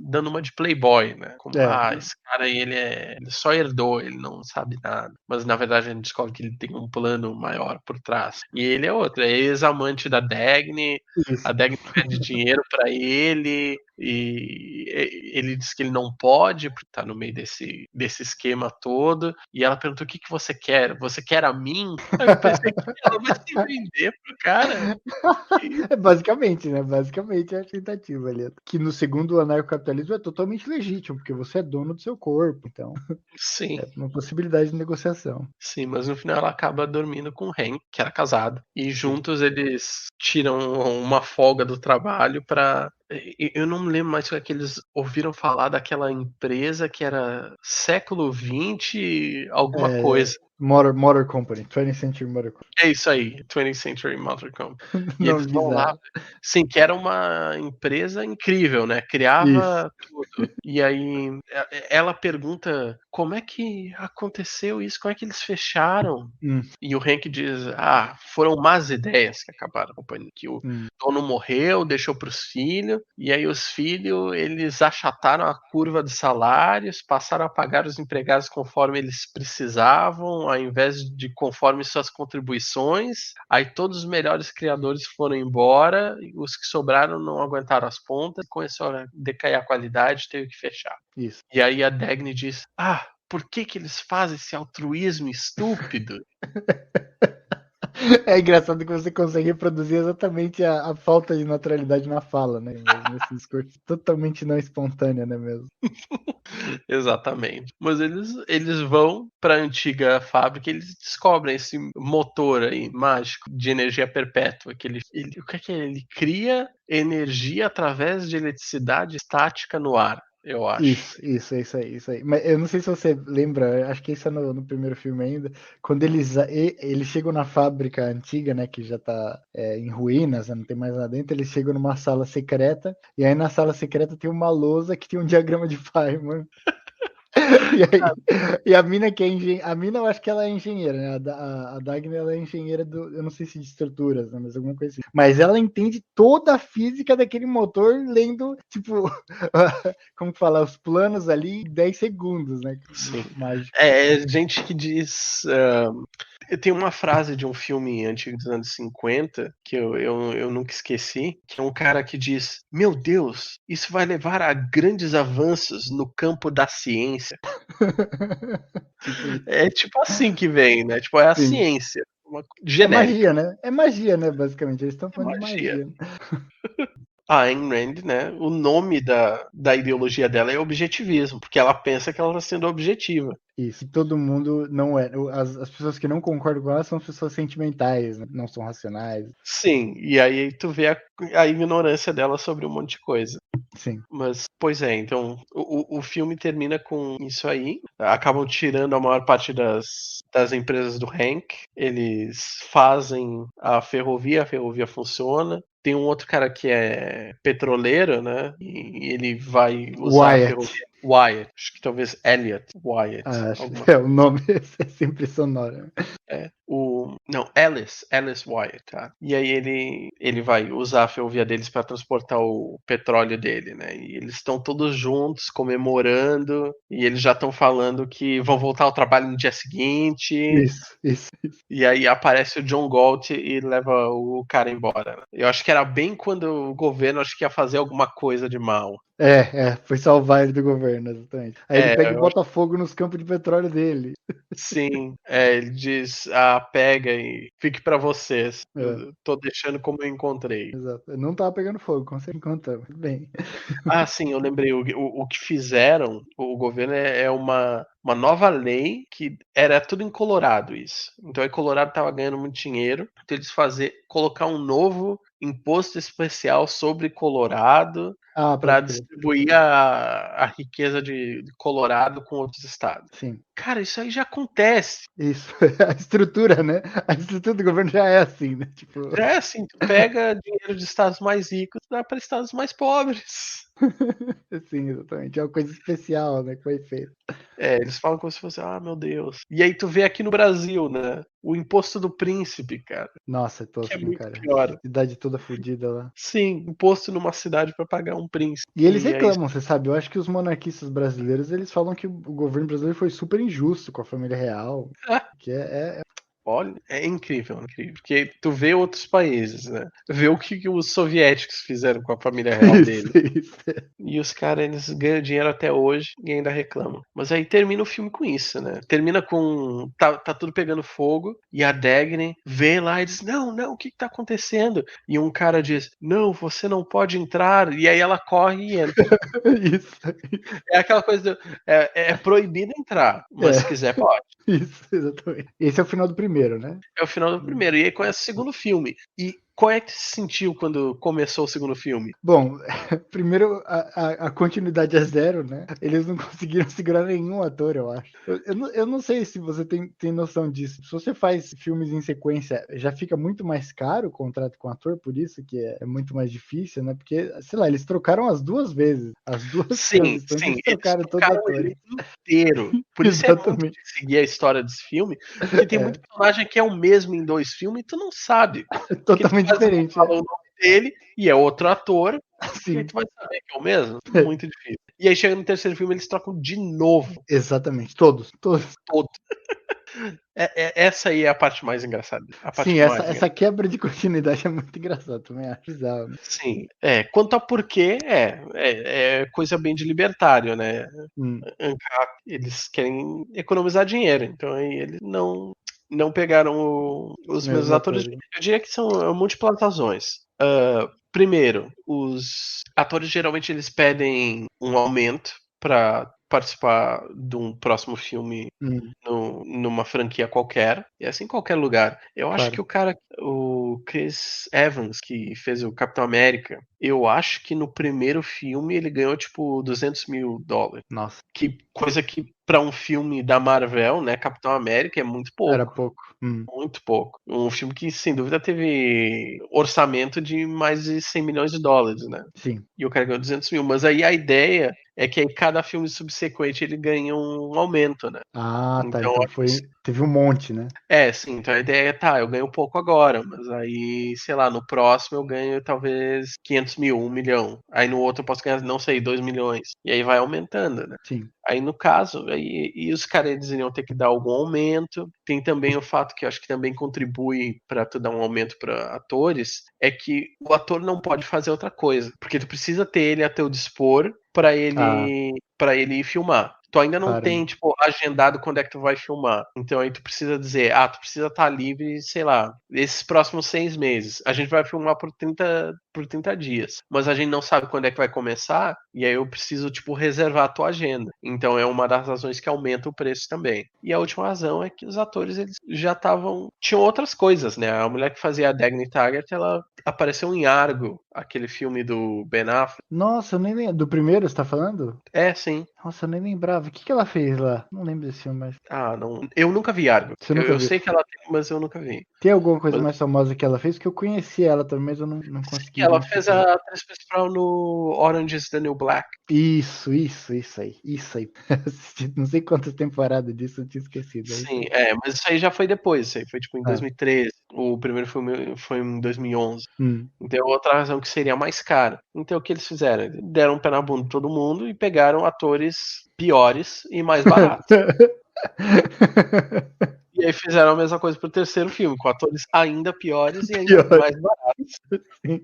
dando uma de playboy, né? Como, esse cara aí, ele só herdou, ele não sabe nada. Mas, na verdade, a gente descobre que ele tem um plano maior por trás. E ele é outro, é ex-amante da Dagny, Isso. a Dagny pede dinheiro pra ele, e ele diz que ele não pode, porque tá no meio desse esquema todo. E ela perguntou, o que você quer? Você quer a mim? Aí eu pensei que ela vai se vender pro cara. Basicamente, né? Basicamente é a tentativa ali. Que no segundo anarcocapitalismo é totalmente legítimo, porque você é dono do seu corpo, então Sim. é uma possibilidade de negociação. Sim, mas no final ela acaba dormindo com o Hank, que era casado. E juntos eles tiram uma folga do trabalho pra. Eu não me lembro mais se é que eles ouviram falar daquela empresa que era século XX, alguma coisa. Motor Company, 20th Century Motor Company. É isso aí, 20th Century Motor Company. E Nome eles vão lá, bizarro. sim, que era uma empresa incrível, né? Isso. Criava tudo. E aí ela pergunta como é que aconteceu isso, como é que eles fecharam? E o Hank diz: foram más ideias que acabaram a companhia. Que o dono morreu, deixou para os filhos, e aí os filhos eles achataram a curva de salários, passaram a pagar os empregados conforme eles precisavam, ao invés de conforme suas contribuições. Aí todos os melhores criadores foram embora, e os que sobraram não aguentaram as pontas, começou a decair a qualidade, teve que fechar. Isso. E aí a Dagny diz: por que eles fazem esse altruísmo estúpido? É engraçado que você consegue reproduzir exatamente a falta de naturalidade na fala, né? Nesse discurso totalmente não espontâneo, né mesmo? Exatamente. Mas eles vão para a antiga fábrica, e eles descobrem esse motor aí mágico de energia perpétua o que é? Ele cria energia através de eletricidade estática no ar, eu acho. Isso, é isso aí. Mas eu não sei se você lembra, acho que isso é no primeiro filme ainda, quando eles chegam na fábrica antiga, né, que já tá em ruínas, né, não tem mais nada dentro, eles chegam numa sala secreta, e aí na sala secreta tem uma lousa que tem um diagrama de Feynman. E aí, e a mina que a mina eu acho que ela é engenheira, né? A Dagny ela é engenheira eu não sei se de estruturas, né? Mas alguma coisa assim. Mas ela entende toda a física daquele motor lendo, tipo, como falar, os planos ali em 10 segundos, né? Sim. Mágico. É gente que diz. Tem uma frase de um filme antigo dos anos 50 que eu nunca esqueci, que é um cara que diz: Meu Deus, isso vai levar a grandes avanços no campo da ciência. Tipo isso. É tipo assim que vem, né? Tipo, é a Sim. ciência. Uma É genérica. magia, né? É magia, né? Basicamente. Eles estão É falando de magia. magia. A Ayn Rand, né? O nome da ideologia dela é objetivismo, porque ela pensa que ela está sendo objetiva. Isso. E todo mundo não é. As pessoas que não concordam com ela são pessoas sentimentais, né? Não são racionais. Sim, e aí tu vê a ignorância dela sobre um monte de coisa. Sim. Mas, pois é, então o filme termina com isso aí. Acabam tirando a maior parte das empresas do Hank. Eles fazem a ferrovia funciona. Tem um outro cara que é petroleiro, né? E ele vai usar a Wyatt. ferrovia. Wyatt, acho que talvez Elliot Wyatt, Acho. alguma É, o nome é sempre sonoro. Não, Alice Wyatt, tá? E aí ele vai usar a ferrovia deles para transportar o petróleo dele, né? E eles estão todos juntos comemorando e eles já estão falando que vão voltar ao trabalho no dia seguinte. Isso. E aí aparece o John Galt e leva o cara embora, né? Eu acho que era bem quando o governo acho que ia fazer alguma coisa de mal. Foi salvar ele do governo, exatamente. Aí ele pega e Eu acho, bota fogo nos campos de petróleo dele. sim, ele diz, pega e fique para vocês. É, Eu tô deixando como eu encontrei. exato. Não tava pegando fogo, com certeza encontramos. Bem. Ah, sim, eu lembrei. O que fizeram, o governo é uma nova lei que era tudo em Colorado isso. Então aí Colorado estava ganhando muito dinheiro. Então eles colocar um novo imposto especial sobre Colorado Ah, para pode crer. distribuir a riqueza de Colorado com outros estados. Sim. Cara, isso aí já acontece. Isso. A estrutura, né? A estrutura do governo já é assim, né? Tipo. Já é assim, tu pega dinheiro de estados mais ricos e dá para estados mais pobres. Sim, exatamente. É uma coisa especial, né? Que foi feito. Eles falam como se fosse, meu Deus. E aí tu vê aqui no Brasil, né? O imposto do príncipe, cara, Nossa, tô que é assim, muito cara. pior. Cidade toda fodida lá. Sim, imposto numa cidade pra pagar um príncipe. E eles E aí, reclamam, você sabe? Eu acho que os monarquistas brasileiros, eles falam que o governo brasileiro foi super injusto com a família real. Que olha, é incrível, incrível. Porque tu vê outros países, né? Vê o que os soviéticos fizeram com a família real Isso, dele. isso. E os caras, eles ganham dinheiro até hoje e ainda reclamam. Mas aí termina o filme com isso, né? Termina com. Tá tudo pegando fogo. E a Dagny vê lá e diz: Não, o que tá acontecendo? E um cara diz: Não, você não pode entrar. E aí ela corre e entra. Isso. É aquela coisa. É proibido entrar, mas se É, quiser, pode. isso, exatamente. Esse é o final do primeiro, né? É o final do primeiro. E aí começa o segundo filme. E qual é que se sentiu quando começou o segundo filme? Bom, primeiro a continuidade é zero, né? Eles não conseguiram segurar nenhum ator, eu acho. Eu não sei se você tem noção disso. Se você faz filmes em sequência, já fica muito mais caro o contrato com o ator, por isso que é muito mais difícil, né? Porque, sei lá, eles trocaram as duas vezes. As duas Sim, transições, sim, eles eles trocaram todos os trocaram o atores. elenco inteiro. Por isso é muito Exatamente. de seguir a história desse filme, porque tem muito personagem que é o mesmo em 2 filmes e tu não sabe. Porque tu Totalmente quase não diferente, fala o nome dele e é outro ator, e aí Sim. tu vai saber que é o mesmo? Muito difícil. E aí chega no terceiro filme, eles trocam de novo, Exatamente. Todos. todo. Essa aí é a parte mais engraçada. A Sim, parte mais essa quebra de continuidade é muito engraçada também, acho bizarro, né? sim. Quanto ao porquê, é coisa bem de libertário, né? Hum. ANCAP, eles querem economizar dinheiro, então aí eles não. não pegaram os mesmos atores. atores. Eu diria que são múltiplas razões. Primeiro, os atores geralmente eles pedem um aumento para participar de um próximo filme numa franquia qualquer, e assim em qualquer lugar. Eu acho que o Chris Evans, que fez o Capitão América, eu acho que no primeiro filme ele ganhou tipo $200 mil. Nossa, Que coisa que para um filme da Marvel, né, Capitão América é muito era pouco. pouco. Muito pouco. Um filme que, sem dúvida, teve orçamento de mais de $100 milhões, né? Sim. E o cara ganhou 200 mil. Mas aí a ideia é que aí cada filme subsequente ele ganha um aumento, né? Ah, tá. Então, Então teve um monte, né? sim. Então a ideia é, eu ganho pouco agora, mas aí, sei lá, no próximo eu ganho talvez 500 mil, 1 milhão. Aí no outro eu posso ganhar, não sei, 2 milhões. E aí vai aumentando, né? Sim. Aí no caso, e os caras eles iriam ter que dar algum aumento. Tem também o fato que eu acho que também contribui para tu dar um aumento para atores, é que o ator não pode fazer outra coisa, porque tu precisa ter ele a teu dispor para Ah, ele ir filmar. Tu ainda não tem, caramba. tipo, agendado quando é que tu vai filmar. Então aí tu precisa dizer, tu precisa estar livre, sei lá, esses próximos 6 meses. A gente vai filmar por 30 dias. Mas a gente não sabe quando é que vai começar, e aí eu preciso, tipo, reservar a tua agenda. Então é uma das razões que aumenta o preço também. E a última razão é que os atores, eles já tinham outras coisas, né? A mulher que fazia a Dagny Taggart, ela apareceu em Argo, aquele filme do Ben Affleck. Nossa, eu nem lembro. Do primeiro, você tá falando? Sim. Nossa, eu nem lembrava. O que ela fez lá? Não lembro desse filme, mas. Não. Eu nunca vi Argo. Você nunca Eu viu? sei que ela tem, mas eu nunca vi. Tem alguma coisa Mas mais famosa que ela fez? Que eu conheci ela também, mas eu não sim, consegui ela fez identificar. a atriz principal no Orange is the New Black. Isso aí. Isso aí. Assisti não sei quantas temporadas disso eu tinha esquecido. É isso Sim, aí. mas isso aí já foi depois. Isso aí foi tipo em Ah, 2013. O primeiro filme foi em 2011. hum. Então é outra razão que seria mais cara. Então o que eles fizeram? Eles deram um pé na bunda de todo mundo e pegaram atores piores e mais baratos. E aí fizeram a mesma coisa pro terceiro filme, com atores ainda piores e ainda Pior. mais baratos. Sim.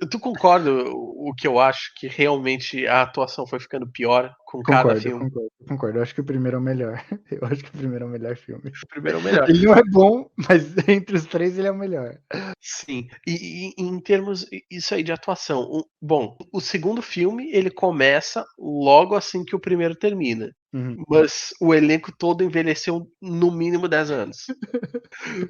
Tu concorda o que eu acho que realmente a atuação foi ficando pior com cada Concordo, filme? concordo, concordo. Eu acho que o primeiro é o melhor. Eu acho que o primeiro é o melhor filme. O primeiro é o melhor. Ele não é bom, mas entre os três ele é o melhor. Sim, e em termos isso aí de atuação, bom, o segundo filme ele começa logo assim que o primeiro termina, Uhum. mas o elenco todo envelheceu no mínimo 10 anos,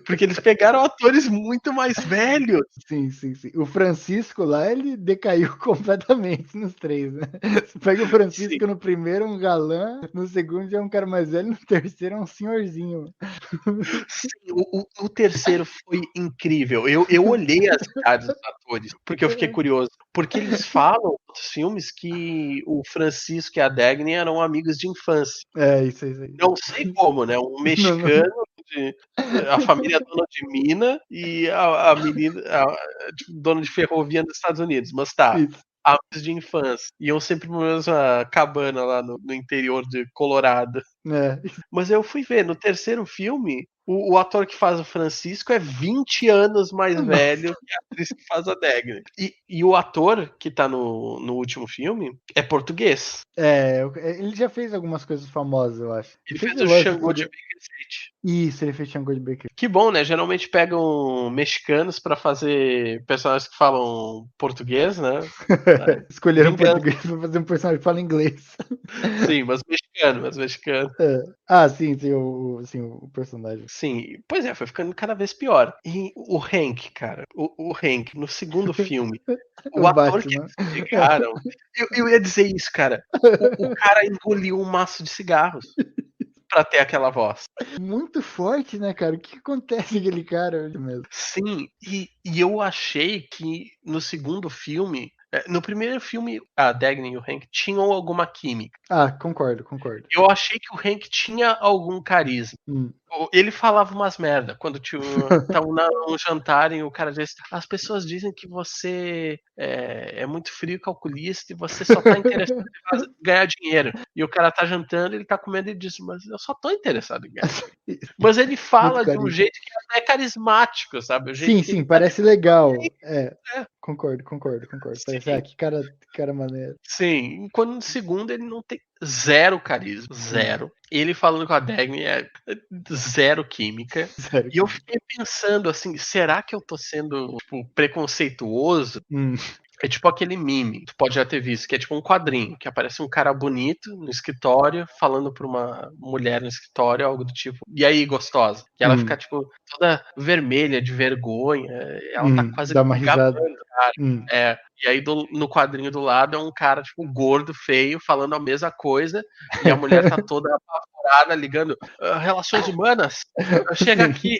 porque eles pegaram atores muito mais velhos. Sim. O Francisco lá, ele decaiu completamente nos três, né? Você pega o Sim, Francisco no primeiro, um galã, no segundo já é um cara mais velho, no terceiro é um senhorzinho. sim, o terceiro foi incrível. Eu olhei as caras dos atores, porque eu fiquei curioso, porque eles falam nos filmes que o Francisco e a Dagny eram amigos de infância. É, isso aí. Não sei como, né, um Não, não. mexicano de a família dona de mina e a menina tipo, dona de ferrovia nos Estados Unidos, mas tá, Isso. amigos de infância. Iam sempre pra mesma cabana lá no interior de Colorado. É. Mas eu fui ver, no terceiro filme, o ator que faz o Francisco é 20 anos mais Nossa. velho que a atriz que faz a Dagny. E o ator que tá no último filme é português. É, ele já fez algumas coisas famosas, eu acho. Ele Ele fez fez o Velozes e Xangô de Furiosos. Baker Street. Isso, ele fez Django de Baker. Que bom, né? Geralmente pegam mexicanos pra fazer personagens que falam português, né? Escolheram Vingando. português pra fazer um personagem que fala inglês. Sim, mas mexicano. É. Ah, sim, o personagem. Sim, pois é, foi ficando cada vez pior. E o Hank, cara, o Hank, no segundo filme, o O ator que Batman. eles pegaram, eu ia dizer isso, cara. O cara engoliu um maço de cigarros pra ter aquela voz. Muito forte, né, cara? O que acontece com aquele cara mesmo? Sim, e eu achei que no segundo filme, no primeiro filme, a Dagny e o Hank tinham alguma química. Ah, concordo. Eu achei que o Hank tinha algum carisma. Hum. Ele falava umas merda quando estavam num jantar e o cara disse: as pessoas dizem que você é muito frio e calculista e você só tá interessado em ganhar dinheiro. E o cara tá jantando, ele tá comendo e diz: mas eu só tô interessado em ganhar dinheiro. Mas ele Muito fala de um carinho. jeito que é carismático, sabe? O jeito Sim, que ele sim, tá parece legal. é. Concordo. Parece, Sim, que cara maneiro. sim. Enquanto no segundo ele não tem zero carisma, zero. Ele falando com a Dagny é zero química. Sério E eu que. fiquei pensando assim, será que eu tô sendo, tipo, preconceituoso? Hum. É tipo aquele meme, tu pode já ter visto, que é tipo um quadrinho, que aparece um cara bonito no escritório, falando pra uma mulher no escritório, algo do tipo, e aí, gostosa? E ela fica, tipo, toda vermelha de vergonha, ela tá quase Dá uma risada. gabando, cara. Hum. E aí no quadrinho do lado é um cara, tipo, gordo, feio, falando a mesma coisa, e a mulher tá toda apavorada, ligando, relações humanas, chega Sim. aqui.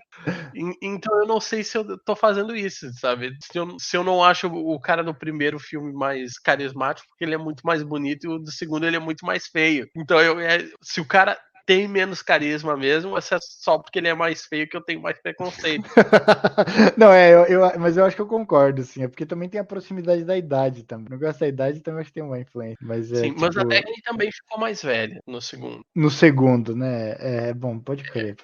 Então eu não sei se eu tô fazendo isso, sabe? Se eu não acho o cara do primeiro filme mais carismático, porque ele é muito mais bonito, e o do segundo ele é muito mais feio. Então se o cara tem menos carisma mesmo, é só porque ele é mais feio que eu tenho mais preconceito. Não, mas eu acho que eu concordo, sim. É porque também tem a proximidade da idade também. Não gosto da idade, também acho que tem uma influência. Mas é Sim, mas a tipo. Dagny também ficou mais velha no segundo. No segundo, né? Bom, pode crer.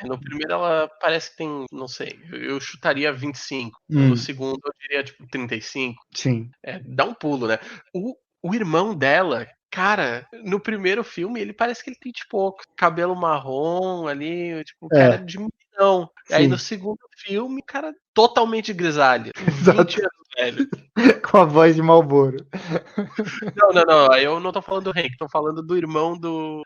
No primeiro ela parece que tem, não sei, eu chutaria 25. No Hum, segundo eu diria tipo 35. sim. Dá um pulo, né? O irmão dela, cara, no primeiro filme ele parece que ele tem, tipo, cabelo marrom ali, tipo, cara É, de meninão. Aí no sim. segundo filme, cara totalmente grisalho, 20 Exato. anos velho. Com a voz de Marlboro. Não, aí eu não tô falando do Hank, tô falando do irmão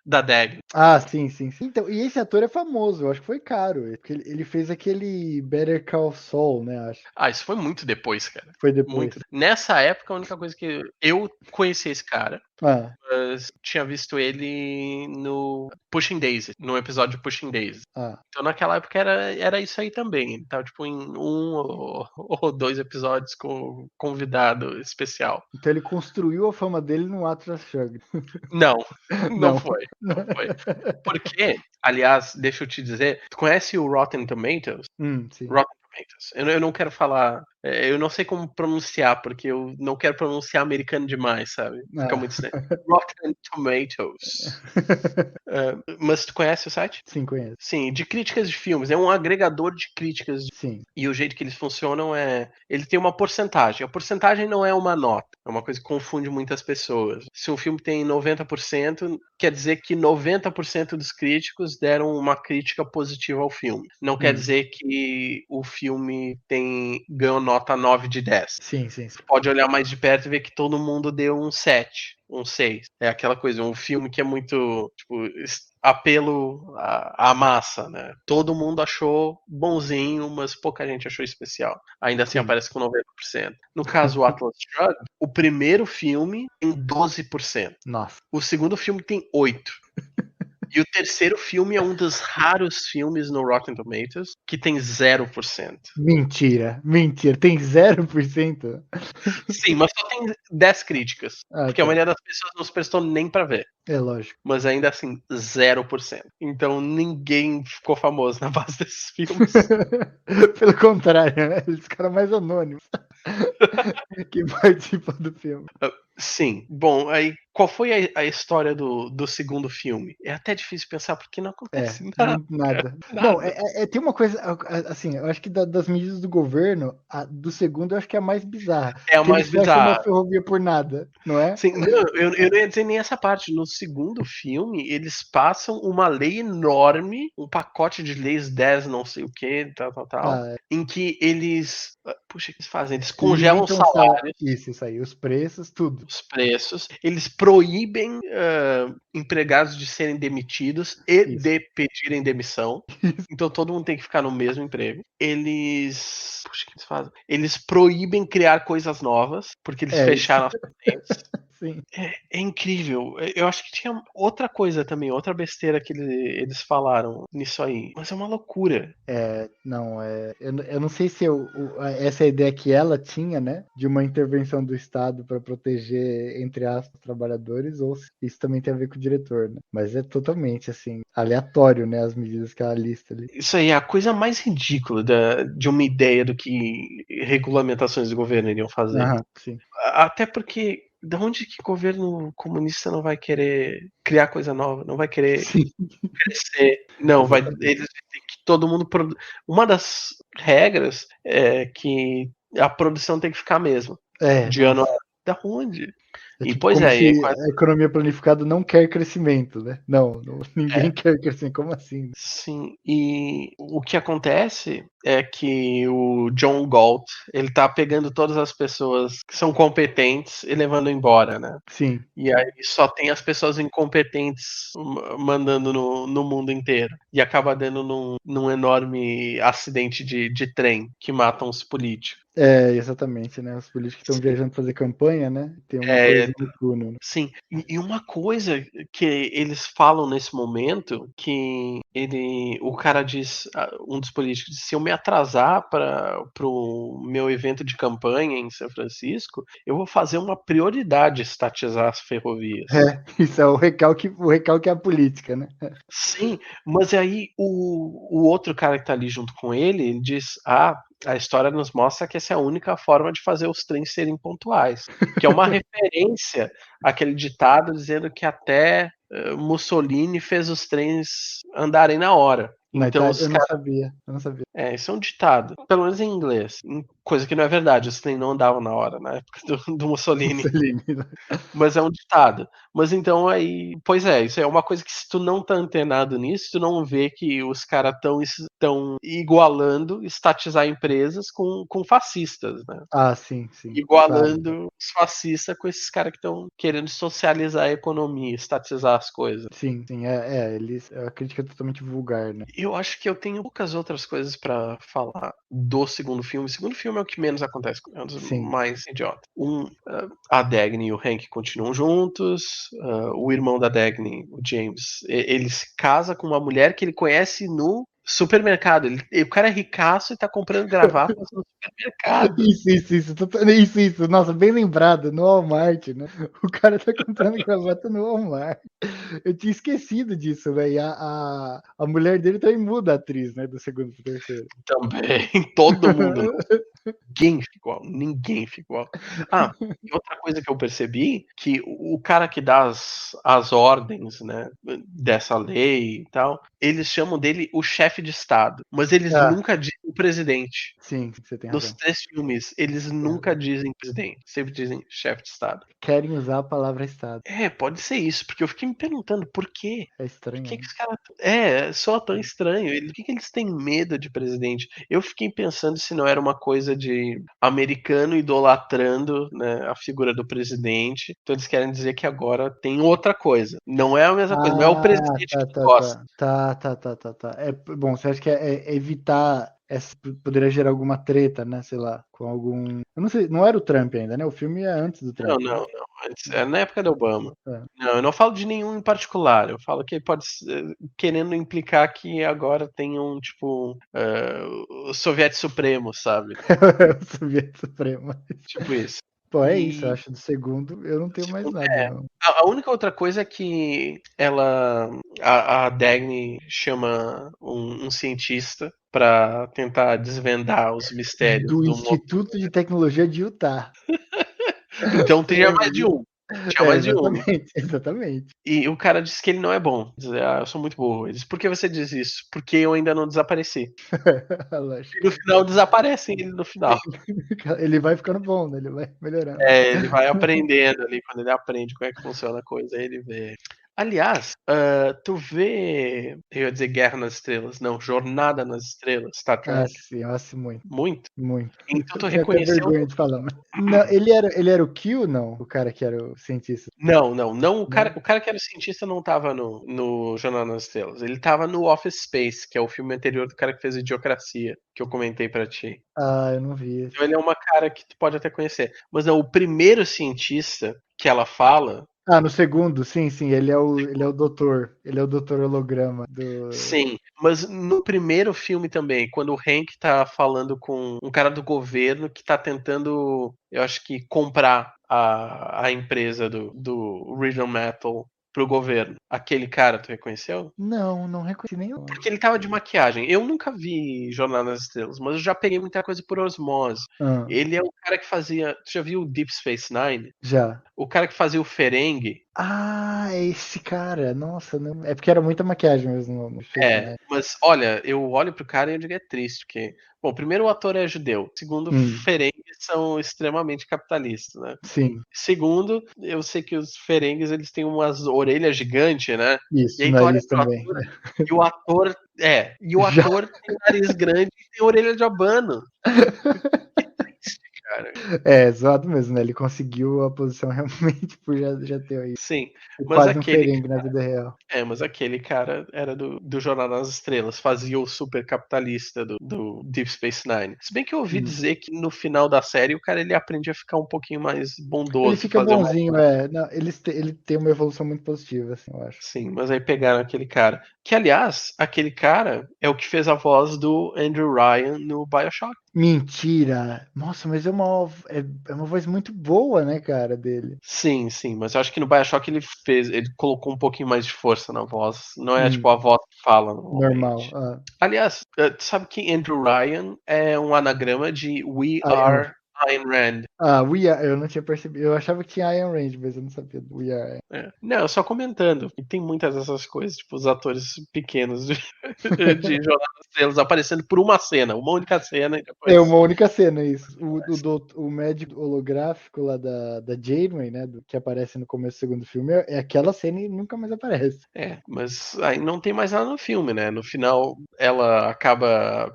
da Dagny. Ah, sim. Então, e esse ator é famoso, eu acho que foi caro. Porque ele fez aquele Better Call Saul, né? Acho. Isso foi muito depois, cara. Foi depois. Muito. Nessa época, a única coisa que eu conheci esse cara, Ah, tinha visto ele no Pushing Daisy, no episódio de Pushing Daisy. ah. Então naquela época era isso aí também. Ele tava tipo em um ou dois episódios com convidado especial. Então ele construiu a fama dele no Atlas Shrugged. Não, não Não. foi. Não foi. Porque, aliás, deixa eu te dizer, tu conhece o Rotten Tomatoes? Sim. Rotten Tomatoes. Eu não quero falar. Eu não sei como pronunciar, porque eu não quero pronunciar americano demais, sabe? Fica Ah. muito estranho. Rotten Tomatoes. Mas tu conhece o site? Sim, conheço. Sim, de críticas de filmes. É um agregador de críticas. Sim. E o jeito que eles funcionam é. Ele tem uma porcentagem. A porcentagem não é uma nota. É uma coisa que confunde muitas pessoas. Se um filme tem 90%, quer dizer que 90% dos críticos deram uma crítica positiva ao filme. Não quer dizer que o filme ganhou nota 9 de 10. Sim. Você pode olhar mais de perto e ver que todo mundo deu um 7, um 6. É aquela coisa, um filme que é muito, tipo, apelo à massa, né? Todo mundo achou bonzinho, mas pouca gente achou especial. Ainda assim Sim. aparece com 90%. No caso, o Atlas Shrugged, o primeiro filme tem 12%. Nossa. O segundo filme tem 8%. E o terceiro filme é um dos raros filmes no Rotten Tomatoes que tem 0%. Mentira. Tem 0%? Sim, mas só tem 10 críticas. Ah, Porque a tá. maioria das pessoas não se prestou nem pra ver. É lógico. Mas ainda assim, 0%. Então ninguém ficou famoso na base desses filmes. Pelo contrário, né? Eles ficaram mais anônimos que participam do filme. Sim. Bom, aí qual foi a história do segundo filme? É até difícil pensar porque não acontece nada. Nada. Bom, Nada. tem uma coisa, assim, eu acho que das medidas do governo, a do segundo eu acho que é a mais bizarra. É a Que eles mais fecham uma bizarra. ferrovia por nada, não é? Sim, não, eu não ia dizer nem essa parte. No segundo filme, eles passam uma lei enorme, um pacote de leis 10 não sei o que, tal, Ah, em que eles. Puxa, o que eles fazem? Eles congelam limitam salários, isso aí, os preços, tudo. os preços, eles proíbem empregados de serem demitidos e Isso. de pedirem demissão. Então todo mundo tem que ficar no mesmo emprego. Eles. Puxa, o que eles fazem? Eles proíbem criar coisas novas, porque eles É isso. fecharam as patentes. Sim. É incrível. Eu acho que tinha outra coisa também, outra besteira que eles falaram nisso aí. Mas é uma loucura. Não, eu não sei se essa ideia que ela tinha, né, de uma intervenção do Estado para proteger, entre aspas, os trabalhadores, ou se isso também tem a ver com o diretor, né? Mas é totalmente, assim, aleatório, né, as medidas que ela lista ali. Isso aí é a coisa mais ridícula de uma ideia do que regulamentações do governo iriam fazer. Aham, sim. Até porque, de onde que governo comunista não vai querer criar coisa nova? Não vai querer Sim, crescer? Não, exatamente. eles têm que todo mundo. Uma das regras é que a produção tem que ficar a mesma. De ano a Nossa. ano. Da onde? É E tipo pois como é, e aí se a economia planificada não quer crescimento, né? Não, ninguém é, quer crescimento. Como assim? sim. E o que acontece é que o John Galt, ele tá pegando todas as pessoas que são competentes e levando embora, né? Sim. E aí só tem as pessoas incompetentes mandando no mundo inteiro. E acaba dando num enorme acidente de trem que matam os políticos. Exatamente, né? Os políticos estão viajando fazer campanha, né? Tem uma É, coisa no túnel, né? sim. E uma coisa que eles falam nesse momento, que o cara diz, um dos políticos, diz, se eu me atrasar para o meu evento de campanha em São Francisco, eu vou fazer uma prioridade estatizar as ferrovias. Isso é o recalque é a política, né? Sim, mas aí o outro cara que tá ali junto com ele diz: a história nos mostra que essa é a única forma de fazer os trens serem pontuais. Que é uma referência àquele ditado dizendo que até Mussolini fez os trens andarem na hora. Na Então Itália, os caras. eu não sabia. Isso é um ditado, pelo menos em inglês. Coisa que não é verdade, os trens não andavam na hora na época do Mussolini. Mussolini. Mas é um ditado. Mas então aí, pois é, isso é uma coisa que se tu não tá antenado nisso, tu não vê que os caras tão igualando estatizar empresas com fascistas, né? Sim, sim. Claro. Igualando os fascistas com esses caras que estão querendo socializar a economia, estatizar as coisas. Sim, sim. É a crítica é totalmente vulgar, né? Eu acho que eu tenho poucas outras coisas pra falar do segundo filme. O segundo filme é o que menos acontece, é um dos Sim. mais idiotas. A Dagny e o Hank continuam juntos. O irmão da Dagny, o James, ele se casa com uma mulher que ele conhece no supermercado. O cara é ricaço e tá comprando gravatas no supermercado. Isso. Nossa, bem lembrado, no Walmart, né? O cara tá comprando gravata no Walmart. Eu tinha esquecido disso, né? E a mulher dele também muda a atriz, né? Do segundo pro terceiro. Também, todo mundo. Ninguém fica igual, ninguém fica igual. E outra coisa que eu percebi, que o cara que dá as ordens, né, dessa lei e tal, eles chamam dele o chefe de Estado, mas eles nunca dizem o presidente. Sim, você tem Nos razão. 3 filmes, eles Tem nunca razão. dizem presidente, sempre dizem chefe de Estado. Querem usar a palavra Estado. Pode ser isso, porque eu fiquei me perguntando por quê? É Por estranho, que que né? os caras soa tão estranho, por que que eles têm medo de presidente? Eu fiquei pensando se não era uma coisa de americano idolatrando, né, a figura do presidente, então eles querem dizer que agora tem outra coisa, não é a mesma coisa, não é o presidente que tu gosta. Tá. Bom, você acha que evitar poderia gerar alguma treta, né? Sei lá, com algum. Eu não sei, não era o Trump ainda, né? O filme é antes do Não, Trump, né? não, não, antes na época do Obama. É. Não, eu não falo de nenhum em particular, eu falo que pode ser querendo implicar que agora tem um, tipo, o soviete supremo, sabe, O Soviético Supremo. tipo isso. Pô, é isso, eu E acho. Do segundo, eu não tenho mais segundo nada, não. a única outra coisa é que a Dagny chama um cientista pra tentar desvendar os mistérios Do do motor. Instituto de Tecnologia de Utah. Então Você tinha lembra mais de disso? um, tinha mais de um. Exatamente. E o cara disse que ele não é bom. Diz: eu sou muito burro. Ele disse: por que você diz isso? Porque eu ainda não desapareci. Lógico. E no final desaparecem ele no final. Ele vai ficando bom, né? Ele vai melhorando. Ele vai aprendendo ali, quando ele aprende como é que funciona a coisa, aí ele vê. Aliás, tu vê, eu ia dizer Guerra nas Estrelas, não, Jornada nas Estrelas, Star Trek. Sim, eu assisto muito. Muito? Muito. Então tu Eu tenho até reconheceu. vergonha de falar, mas. Não, ele era o Q, não? O cara que era o cientista. Não, Não? o cara que era o cientista não tava no Jornada nas Estrelas. Ele tava no Office Space, que é o filme anterior do cara que fez Idiocracia, que eu comentei pra ti. Eu não vi Então esse. ele é uma cara que tu pode até conhecer. Mas não, o primeiro cientista que ela fala. No segundo, sim, ele é o doutor. Ele é o doutor holograma do. Sim, mas no primeiro filme também, quando o Hank tá falando com um cara do governo que tá tentando, eu acho que, comprar a empresa do Region Metal pro governo. Aquele cara, tu reconheceu? Não, não reconheci nenhum. Porque ele tava de maquiagem. Eu nunca vi Jornada nas Estrelas, mas eu já peguei muita coisa por osmose. Ah, Ele é o cara que fazia. Tu já viu Deep Space Nine? já. O cara que fazia o Ferengi Ah, é esse cara. Nossa, não... é porque era muita maquiagem mesmo no efeito, né? Mas olha, eu olho pro cara e eu digo é triste, porque, bom, primeiro o ator é judeu, segundo, ferengues são extremamente capitalistas, né? Sim, Segundo, eu sei que os ferengues eles têm umas orelhas gigantes, né? E isso, aí tu olha nariz pro também. ator e o ator e o Já. ator tem nariz grande e tem orelha de abano. Que triste, cara. É, zoado mesmo, né? Ele conseguiu a posição realmente por já ter aí. Sim, mas Quase um aquele ferengue na vida real. mas aquele cara era do Jornal das Estrelas, fazia o super capitalista do Deep Space Nine. Se bem que eu ouvi Hum. dizer que no final da série o cara ele aprende a ficar um pouquinho mais Ele bondoso, fica fazer uma. bonzinho, é. Não, ele tem uma evolução muito positiva, assim, eu acho. Sim, mas aí pegaram aquele cara. Que, aliás, aquele cara é o que fez a voz do Andrew Ryan no BioShock. Mentira! Nossa, mas é uma voz muito boa, né, cara, dele. Sim, sim, mas eu acho que no BioShock ele colocou um pouquinho mais de força na voz. Não é tipo Hum, a voz que fala normal. normalmente. Aliás, tu sabe que Andrew Ryan é um anagrama de We Iron, Are Ayn Rand. eu não tinha percebido. Eu achava que tinha Iron Range, mas eu não sabia do We Are. É. Não, só comentando. E tem muitas dessas coisas, tipo, os atores pequenos de, de Jornada das Estrelas aparecendo por uma única cena, e É depois. uma única cena, isso. O médico holográfico lá da Janeway, né? Que aparece no começo do segundo filme, é aquela cena e nunca mais aparece. Mas aí não tem mais nada no filme, né? No final, ela acaba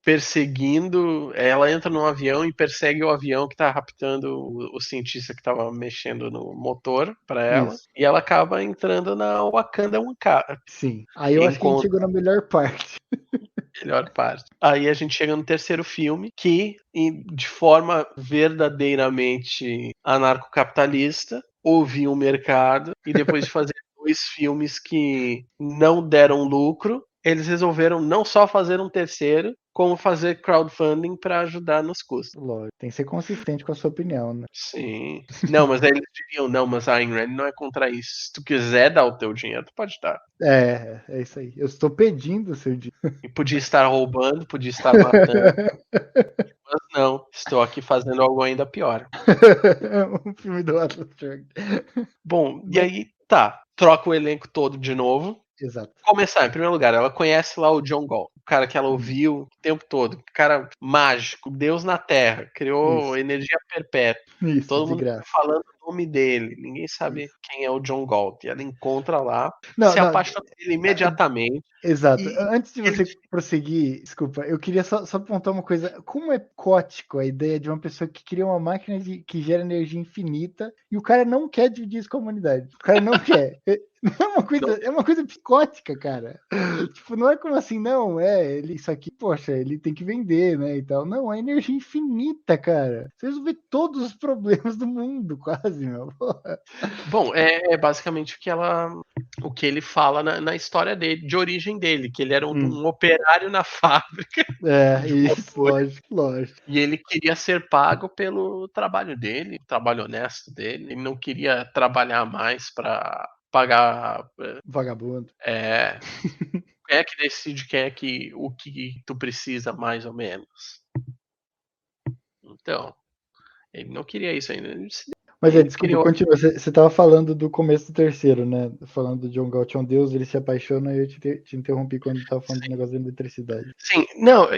perseguindo. Ela entra num avião e persegue o avião que tá raptando o cientista que tava mexendo no motor pra ela. Isso, E ela acaba entrando na Wakanda Waka. sim. Aí eu acho que a gente Encontra chegou na melhor parte. a melhor parte. Aí a gente chega no terceiro filme, que, de forma verdadeiramente anarcocapitalista, ouviu o mercado e depois de fazer dois filmes que não deram lucro, eles resolveram não só fazer um terceiro, como fazer crowdfunding para ajudar nos custos. Lógico, tem que ser consistente com a sua opinião, né? Sim. Não, mas aí eles diriam, não, mas a Ayn Rand não é contra isso. Se tu quiser dar o teu dinheiro, tu pode dar. É isso aí. Eu estou pedindo o seu dinheiro. E podia estar roubando, podia estar matando, mas não, estou aqui fazendo algo ainda pior. Um filme do Atlas Shrugged. Bom, e Mas, aí tá, troca o elenco todo de novo. exato. Começar, em primeiro lugar, ela conhece lá o John Gall, o cara que ela Hum, ouviu o tempo todo, cara mágico, Deus na Terra, criou Isso, energia perpétua. isso, Todo de mundo fica graça. falando o nome dele, ninguém sabe Isso. quem é o John Galt. E ela encontra lá, Não, se não, apaixona por ele imediatamente. exato. E Antes de ele você prosseguir, desculpa, eu queria só apontar uma coisa. Como é cótico a ideia de uma pessoa que cria uma máquina que gera energia infinita e o cara não quer dividir isso com a humanidade. O cara não quer. não, É uma coisa psicótica, cara. Tipo, não é como assim, não, isso aqui, poxa, ele tem que vender, né, e tal. Não, é energia infinita, cara. Você resolve todos os problemas do mundo, quase, meu. Porra. bom, é basicamente o que ele fala na história dele, de origem dele, que ele era Hum, um operário na fábrica é, de isso, motores lógico, lógico. e ele queria ser pago pelo trabalho dele, o trabalho honesto dele. Ele não queria trabalhar mais para pagar. Vagabundo. É, quem é que decide quem é que o que tu precisa mais ou menos? Então, ele não queria isso ainda. Mas Ele desculpa, criou. continua. Você tava falando do começo do terceiro, né? Falando do John Galt é um deus, ele se apaixona e eu te interrompi quando tava falando do negócio da eletricidade. Sim, não,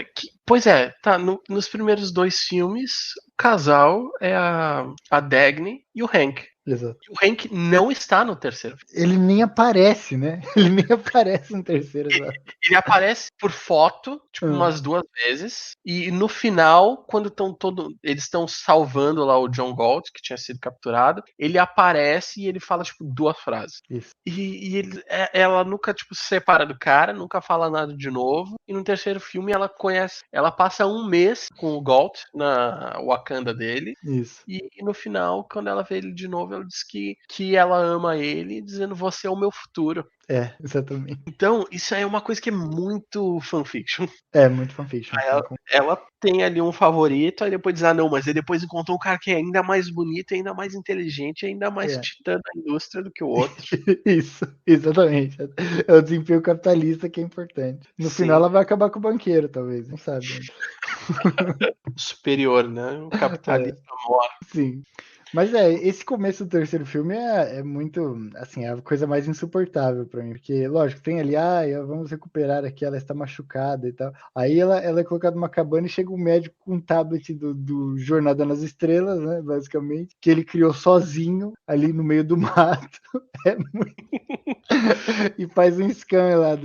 pois é, tá. Nos primeiros dois filmes, o casal é a Dagny e o Hank. Exato. E o Hank não está no terceiro filme. Ele nem aparece, né? Ele nem aparece no terceiro, exato. Ele aparece por foto, tipo, Ah, umas duas vezes. E no final, quando estão eles estão salvando lá o John Galt, que tinha sido capturado, ele aparece e ele fala, tipo, duas frases. isso. Ela nunca, tipo, se separa do cara, nunca fala nada de novo. E no terceiro filme ela conhece. Ela passa um mês com o Galt na Wakanda dele. Isso. E no final, quando ela vê ele de novo, ela diz que ela ama ele, dizendo você é o meu futuro. É, exatamente. Então, isso aí é uma coisa que é muito fanfiction. É muito fanfiction, Aí sim. ela tem ali um favorito, aí depois diz, ah, não, mas ele depois encontrou um cara que é ainda mais bonito, ainda mais inteligente, ainda mais É. titã da indústria do que o outro. Isso, exatamente. É o desempenho capitalista que é importante. No final Sim, ela vai acabar com o banqueiro, talvez, não sabe ainda. superior, né? O É, capitalista mora. sim. Mas esse começo do terceiro filme é muito, assim, é a coisa mais insuportável pra mim, porque, lógico, tem ali, vamos recuperar aqui, ela está machucada e tal. Aí ela é colocada numa cabana e chega um médico com um tablet do Jornada nas Estrelas, né, basicamente, que ele criou sozinho ali no meio do mato. É muito... E faz um scan lá,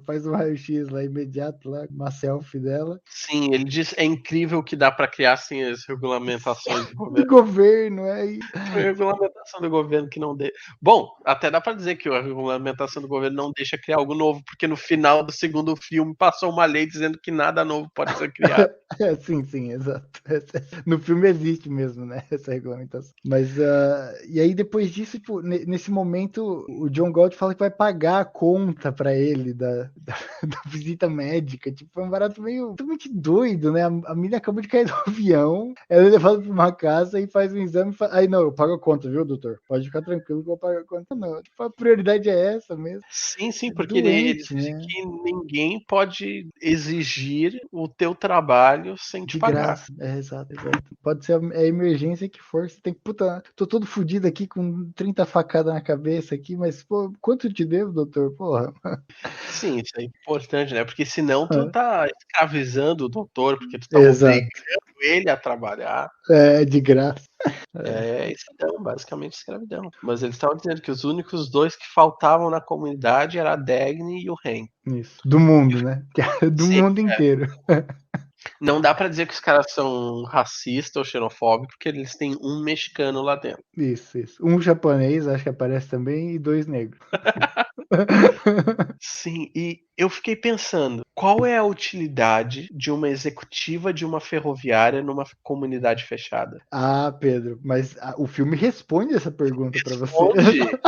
faz um raio-x lá imediato, lá, uma selfie dela. Sim, ele diz é incrível que dá para criar sem as regulamentações do Do governo. governo, aí. A regulamentação do governo que não deixa. Bom, até dá para dizer que a regulamentação do governo não deixa criar algo novo, porque no final do segundo filme passou uma lei dizendo que nada novo pode ser criado. Sim, exato. No filme existe mesmo, né, essa regulamentação. Mas, e aí depois disso, tipo, nesse momento, o John Gold fala que vai pagar a conta pra ele da visita médica. Tipo, é um barato meio totalmente doido, né? A menina acabou de cair do avião, ela é levada pra uma casa e faz um exame. Aí, não, eu pago a conta, viu, doutor? Pode ficar tranquilo que eu pago a conta. Não, tipo, a prioridade é essa mesmo. Sim, É porque eles doente, dizem né? que ninguém pode exigir o teu trabalho sem te De pagar. graça, exato. Pode ser a emergência que for, você tem que, puta, tô todo fodido aqui com 30 facadas na cabeça aqui, mas, pô, quanto te devo, doutor? Porra. Sim, isso é importante, né? Porque senão tu tá escravizando o doutor, porque tu tá obrigando Exato. ele a trabalhar. É, de graça. É escravidão, basicamente escravidão. Mas eles estavam dizendo que os únicos dois que faltavam na comunidade era a Dagny e o Hank. Isso. Do mundo, né? Do Sim, mundo inteiro. não dá pra dizer que os caras são racistas ou xenofóbicos, porque eles têm um mexicano lá dentro. Isso. Um japonês, acho que aparece também, e 2 negros. Sim, e eu fiquei pensando, qual é a utilidade de uma executiva de uma ferroviária numa comunidade fechada? Pedro, mas o filme responde essa pergunta pra você. Responde,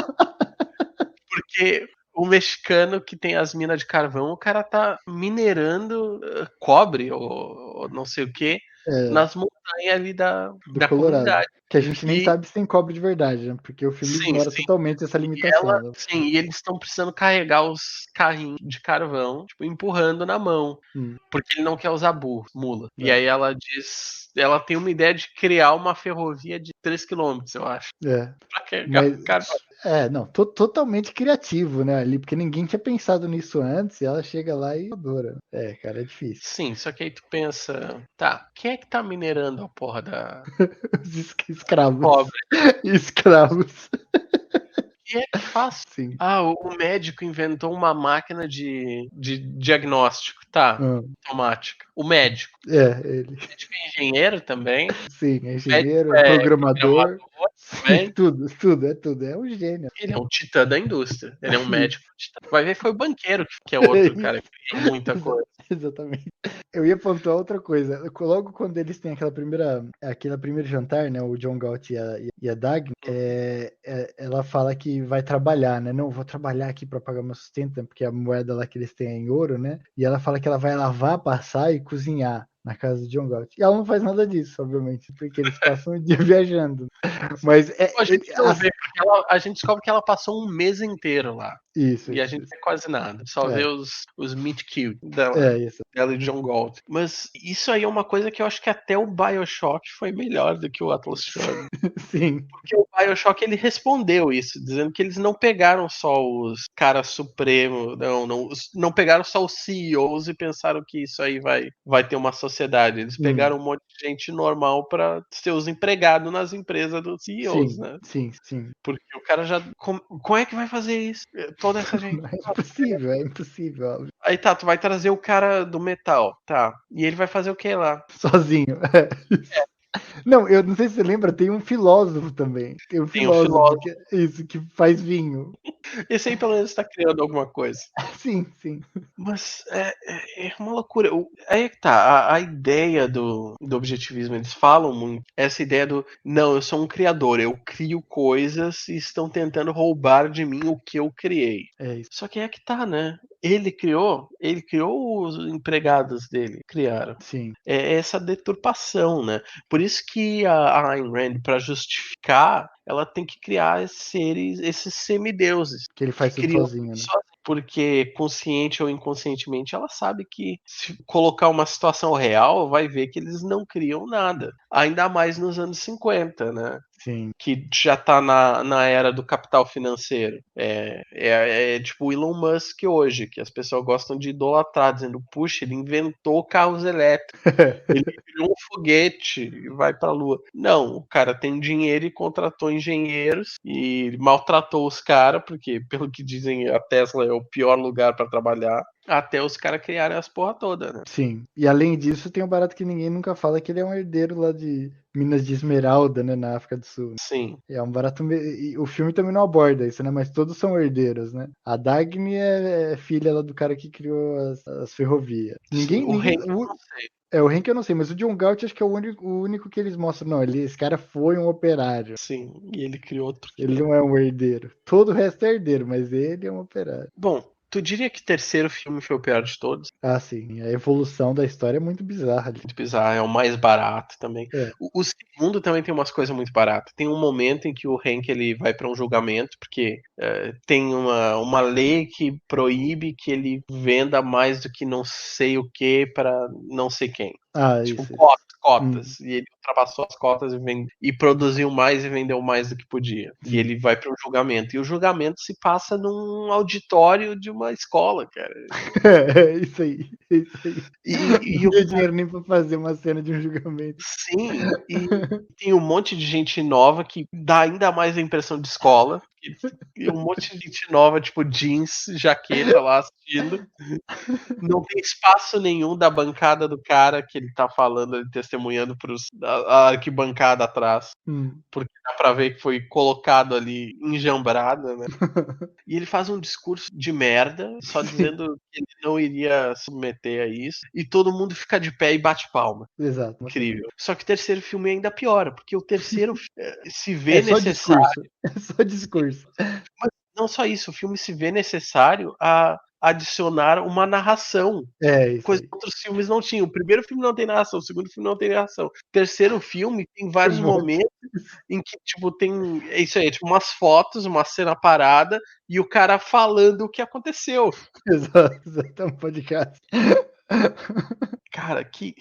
porque o mexicano que tem as minas de carvão, o cara tá minerando cobre ou não sei o que É, nas montanhas ali do da Colorado. comunidade. Que a gente nem E sabe se tem cobre de verdade, né? Porque o filme sim, ignora sim. totalmente essa E ela, limitação, né? sim, e eles estão precisando carregar os carrinhos de carvão, tipo, empurrando na mão, Hum, porque ele não quer usar mula. E é, aí ela diz, ela tem uma ideia de criar uma ferrovia de 3 quilômetros, eu acho, é. pra carregar Mas, carvão. não, totalmente criativo, né, ali, porque ninguém tinha pensado nisso antes, e ela chega lá e adora. É, cara, é difícil. Sim, só que aí tu pensa, tá, quem é que tá minerando a porra Os do escravos. cobre? Escravos. Quem é que faz? Sim. Ah, o médico inventou uma máquina de diagnóstico, tá, Ah, automática. O médico. ele. O médico é engenheiro também. Sim, é O médico engenheiro, é é programador. programador Sim, também. tudo. É um gênio. Ele é um titã da indústria. Ele é um médico Isso. titã. Vai ver, foi o banqueiro que é outro cara que criou muita coisa. Exatamente. Eu ia pontuar outra coisa. Logo quando eles têm aquele primeiro jantar, né? O John Galt e a Dagny, ela fala que vai trabalhar, né? Não, vou trabalhar aqui para pagar meu sustento, né, porque a moeda lá que eles têm é em ouro, né? E ela fala que ela vai lavar, passar e cozinhar na casa do John Galt. E ela não faz nada disso, obviamente, porque eles passam o dia viajando. Mas A gente não vê, porque a gente descobre que ela passou um mês inteiro lá. isso, E a isso, gente isso. vê quase nada. Só vê É, os meet cute dela. isso. Dela e John Galt. Mas isso aí é uma coisa que eu acho que até o BioShock foi melhor do que o Atlas Shrugged. Sim. Porque o BioShock ele respondeu isso, dizendo que eles não pegaram só os caras supremos, não pegaram só os CEOs e pensaram que isso aí vai ter uma sociedade. Eles pegaram um monte de gente normal para ser os empregados nas empresas dos CEOs, Sim, né? sim, sim. Porque o cara já. Como é que vai fazer isso? Toda essa gente. É impossível. Aí tá, tu vai trazer o cara do metal, tá. E ele vai fazer o que lá? Sozinho. Não, eu não sei se você lembra, tem um filósofo também. Tem um Tem o filósofo filósofo. que faz vinho. Esse aí pelo menos tá criando alguma coisa. Sim. Mas é uma loucura. Aí é que tá, a ideia do objetivismo, eles falam muito, essa ideia do, não, eu sou um criador, eu crio coisas e estão tentando roubar de mim o que eu criei. É isso. Só que é que tá, né? Ele criou, os empregados dele criaram. Sim. É essa deturpação, né? Por isso que a Ayn Rand, para justificar, ela tem que criar esses semideuses Que ele que faz tudo criam sozinho, né? sozinho, porque consciente ou inconscientemente ela sabe que se colocar uma situação real, vai ver que eles não criam nada. Ainda mais nos anos 50, né? Sim. que já tá na era do capital financeiro. É tipo o Elon Musk hoje, que as pessoas gostam de idolatrar, dizendo, puxa, ele inventou carros elétricos, ele criou um foguete e vai pra Lua. Não, o cara tem dinheiro e contratou engenheiros e maltratou os caras, porque, pelo que dizem, a Tesla é o pior lugar pra trabalhar, até os caras criarem as porra toda, né? Sim. E além disso, tem o barato que ninguém nunca fala, que ele é um herdeiro lá de Minas de Esmeralda, né, na África do Sul. Sim. É um barato. E o filme também não aborda isso, né? Mas todos são herdeiros, né? A Dagny é filha lá do cara que criou as ferrovias. Sim, Ninguém. o ninguém Hank eu não sei. o Hank eu não sei, mas o John Galt acho que é o único que eles mostram. Não, esse cara foi um operário. Sim, e ele criou outro que Ele nem. não é um herdeiro. Todo o resto é herdeiro, mas ele é um operário. Bom, tu diria que o terceiro filme foi o pior de todos? Ah, sim. A evolução da história é muito bizarra ali. Muito bizarro, é o mais barato também. É. O segundo também tem umas coisas muito baratas. Tem um momento em que o Hank ele vai para um julgamento, porque tem uma lei que proíbe que ele venda mais do que não sei o que para não sei quem. Ah, Tipo, isso. cotas. E ele ultrapassou as cotas e produziu mais e vendeu mais do que podia. E ele vai para um julgamento. E o julgamento se passa num auditório de uma escola, cara. É isso aí. É isso aí. E Não o tinha dinheiro nem pra fazer uma cena de um julgamento. Sim, e tem um monte de gente nova que dá ainda mais a impressão de escola. E um monte de gente nova, tipo jeans, jaqueta lá assistindo. Não tem espaço nenhum da bancada do cara que ele tá falando, ele testemunhando a arquibancada atrás. Porque dá pra ver que foi colocado ali enjambrada, né? E ele faz um discurso de merda, só dizendo que ele não iria submeter a isso. E todo mundo fica de pé e bate palma. Exato. Incrível. Só que o terceiro filme ainda piora, porque o terceiro se vê É só necessário. discurso. É só discurso. Mas não só isso, o filme se vê necessário a adicionar uma narração. É isso Coisa aí. que outros filmes não tinham. O primeiro filme não tem narração, o segundo filme não tem narração. O terceiro filme tem Um vários monte. momentos em que, tipo, tem. É isso aí, tipo, umas fotos, uma cena parada e o cara falando o que aconteceu. Exato, exato. É um podcast. Cara, que.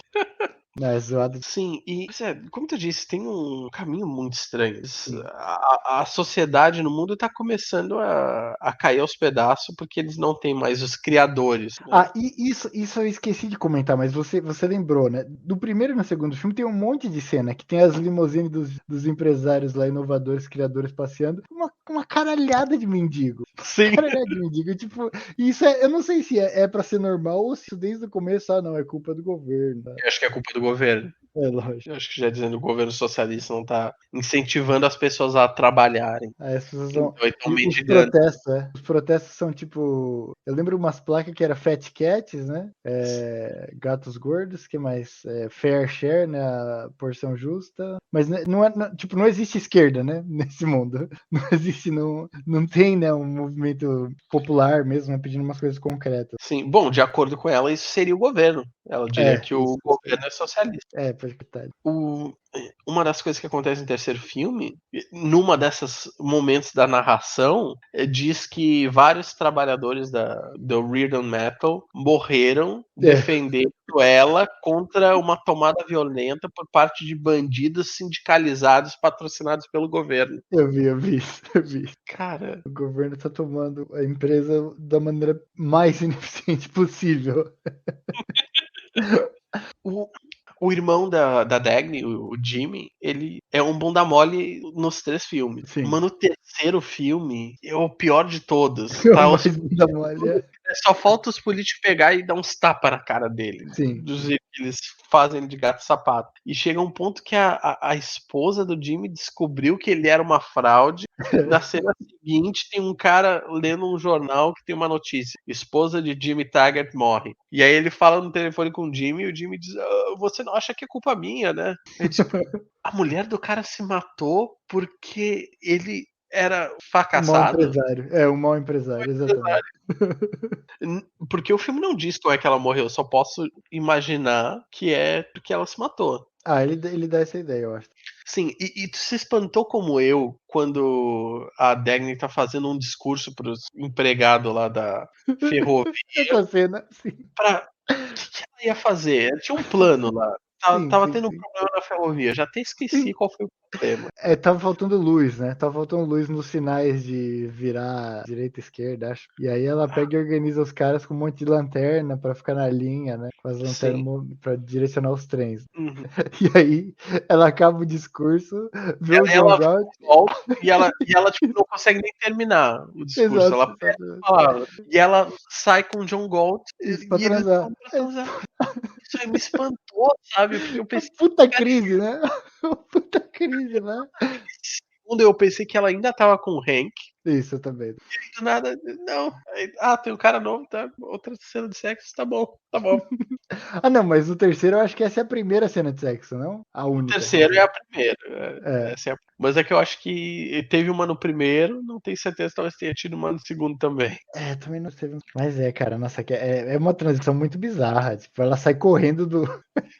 Não, é zoado. Sim, e como tu disse, tem um caminho muito estranho. Sim. A sociedade no mundo está começando a cair aos pedaços porque eles não têm mais os criadores, né? Ah, e isso eu esqueci de comentar, mas você lembrou, né? Do primeiro e no segundo filme tem um monte de cena que tem as limusines dos empresários lá, inovadores, criadores passeando, uma caralhada de mendigo. Sim. Caralhada de mendigo. Tipo, isso eu não sei se é pra ser normal ou se desde o começo, não, é culpa do governo. Tá? Eu acho que é culpa do governo. É lógico. Eu acho que já dizendo que o governo socialista não está incentivando as pessoas a trabalharem. Aí as pessoas vão. Então estão E os mendigando. protestos, Os protestos são tipo. Eu lembro umas placas que era Fat Cats, né? Gatos gordos, que mais? Fair share, né? A porção justa. Mas não é, tipo, não existe esquerda, né? Nesse mundo. Não existe, não tem, né? Um movimento popular mesmo, né, pedindo umas coisas concretas. Sim, bom, de acordo com ela, isso seria o governo. Ela diria que o Isso. governo é socialista. Pode estar. Uma das coisas que acontece no terceiro filme, numa dessas momentos da narração, diz que vários trabalhadores do Reardon Metal morreram defendendo ela contra uma tomada violenta por parte de bandidos sindicalizados patrocinados pelo governo. Eu vi isso, eu vi. Cara, O governo tá tomando a empresa da maneira mais ineficiente possível. o, o irmão da Dagny, o Jimmy, ele é um bunda mole nos três filmes. Sim. Mas no terceiro filme é o pior de todos. É Tá? o mais bunda mole. Só falta os políticos pegar e dar uns tapas na cara dele. Sim. Do jeito que eles fazem ele de gato e sapato. E chega um ponto que a esposa do Jimmy descobriu que ele era uma fraude. Na cena seguinte, tem um cara lendo um jornal que tem uma notícia: esposa de Jimmy Taggart morre. E aí ele fala no telefone com o Jimmy e o Jimmy diz: você não acha que é culpa minha, né? Ele diz, a mulher do cara se matou porque ele era Um mau fracassado. empresário. Um mau empresário, exatamente. Porque o filme não diz como é que ela morreu, eu só posso imaginar que é porque ela se matou. Ele dá essa ideia, eu acho. Sim, e tu se espantou como eu quando a Dagny tá fazendo um discurso pros empregados lá da ferrovia Essa cena, sim. pra. O que ela ia fazer? Ela tinha um plano lá. Tava tendo um sim. problema na ferrovia, já até esqueci Sim. qual foi o problema. Tava faltando luz, né? Tava faltando luz nos sinais de virar direita e esquerda, acho. E aí ela pega e organiza os caras com um monte de lanterna pra ficar na linha, né? Com as lanternas Sim. pra direcionar os trens. Uhum. E aí ela acaba o discurso, vê o John Ela Galt. volta e ela tipo, não consegue nem terminar o discurso, Exato, ela perde exatamente. a palavra. E ela sai com o John Galt Isso, pra e eles transar. vão pra transar. Isso aí me espantou, sabe, porque eu pensei, Puta cara, crise, né? Puta crise, né? segundo eu pensei que ela ainda estava com o Hank, Isso, eu também. e do nada, não. Aí, tem um cara novo, tá? Outra cena de sexo, tá bom, tá bom. Ah, não, mas o terceiro eu acho que essa é a primeira cena de sexo, não? A O única, quer terceiro é dizer. a primeira. É. Mas é que eu acho que teve uma no primeiro, não tenho certeza, talvez tenha tido uma no segundo também. Também não sei. Mas cara, nossa, é uma transição muito bizarra. Tipo, ela sai correndo do.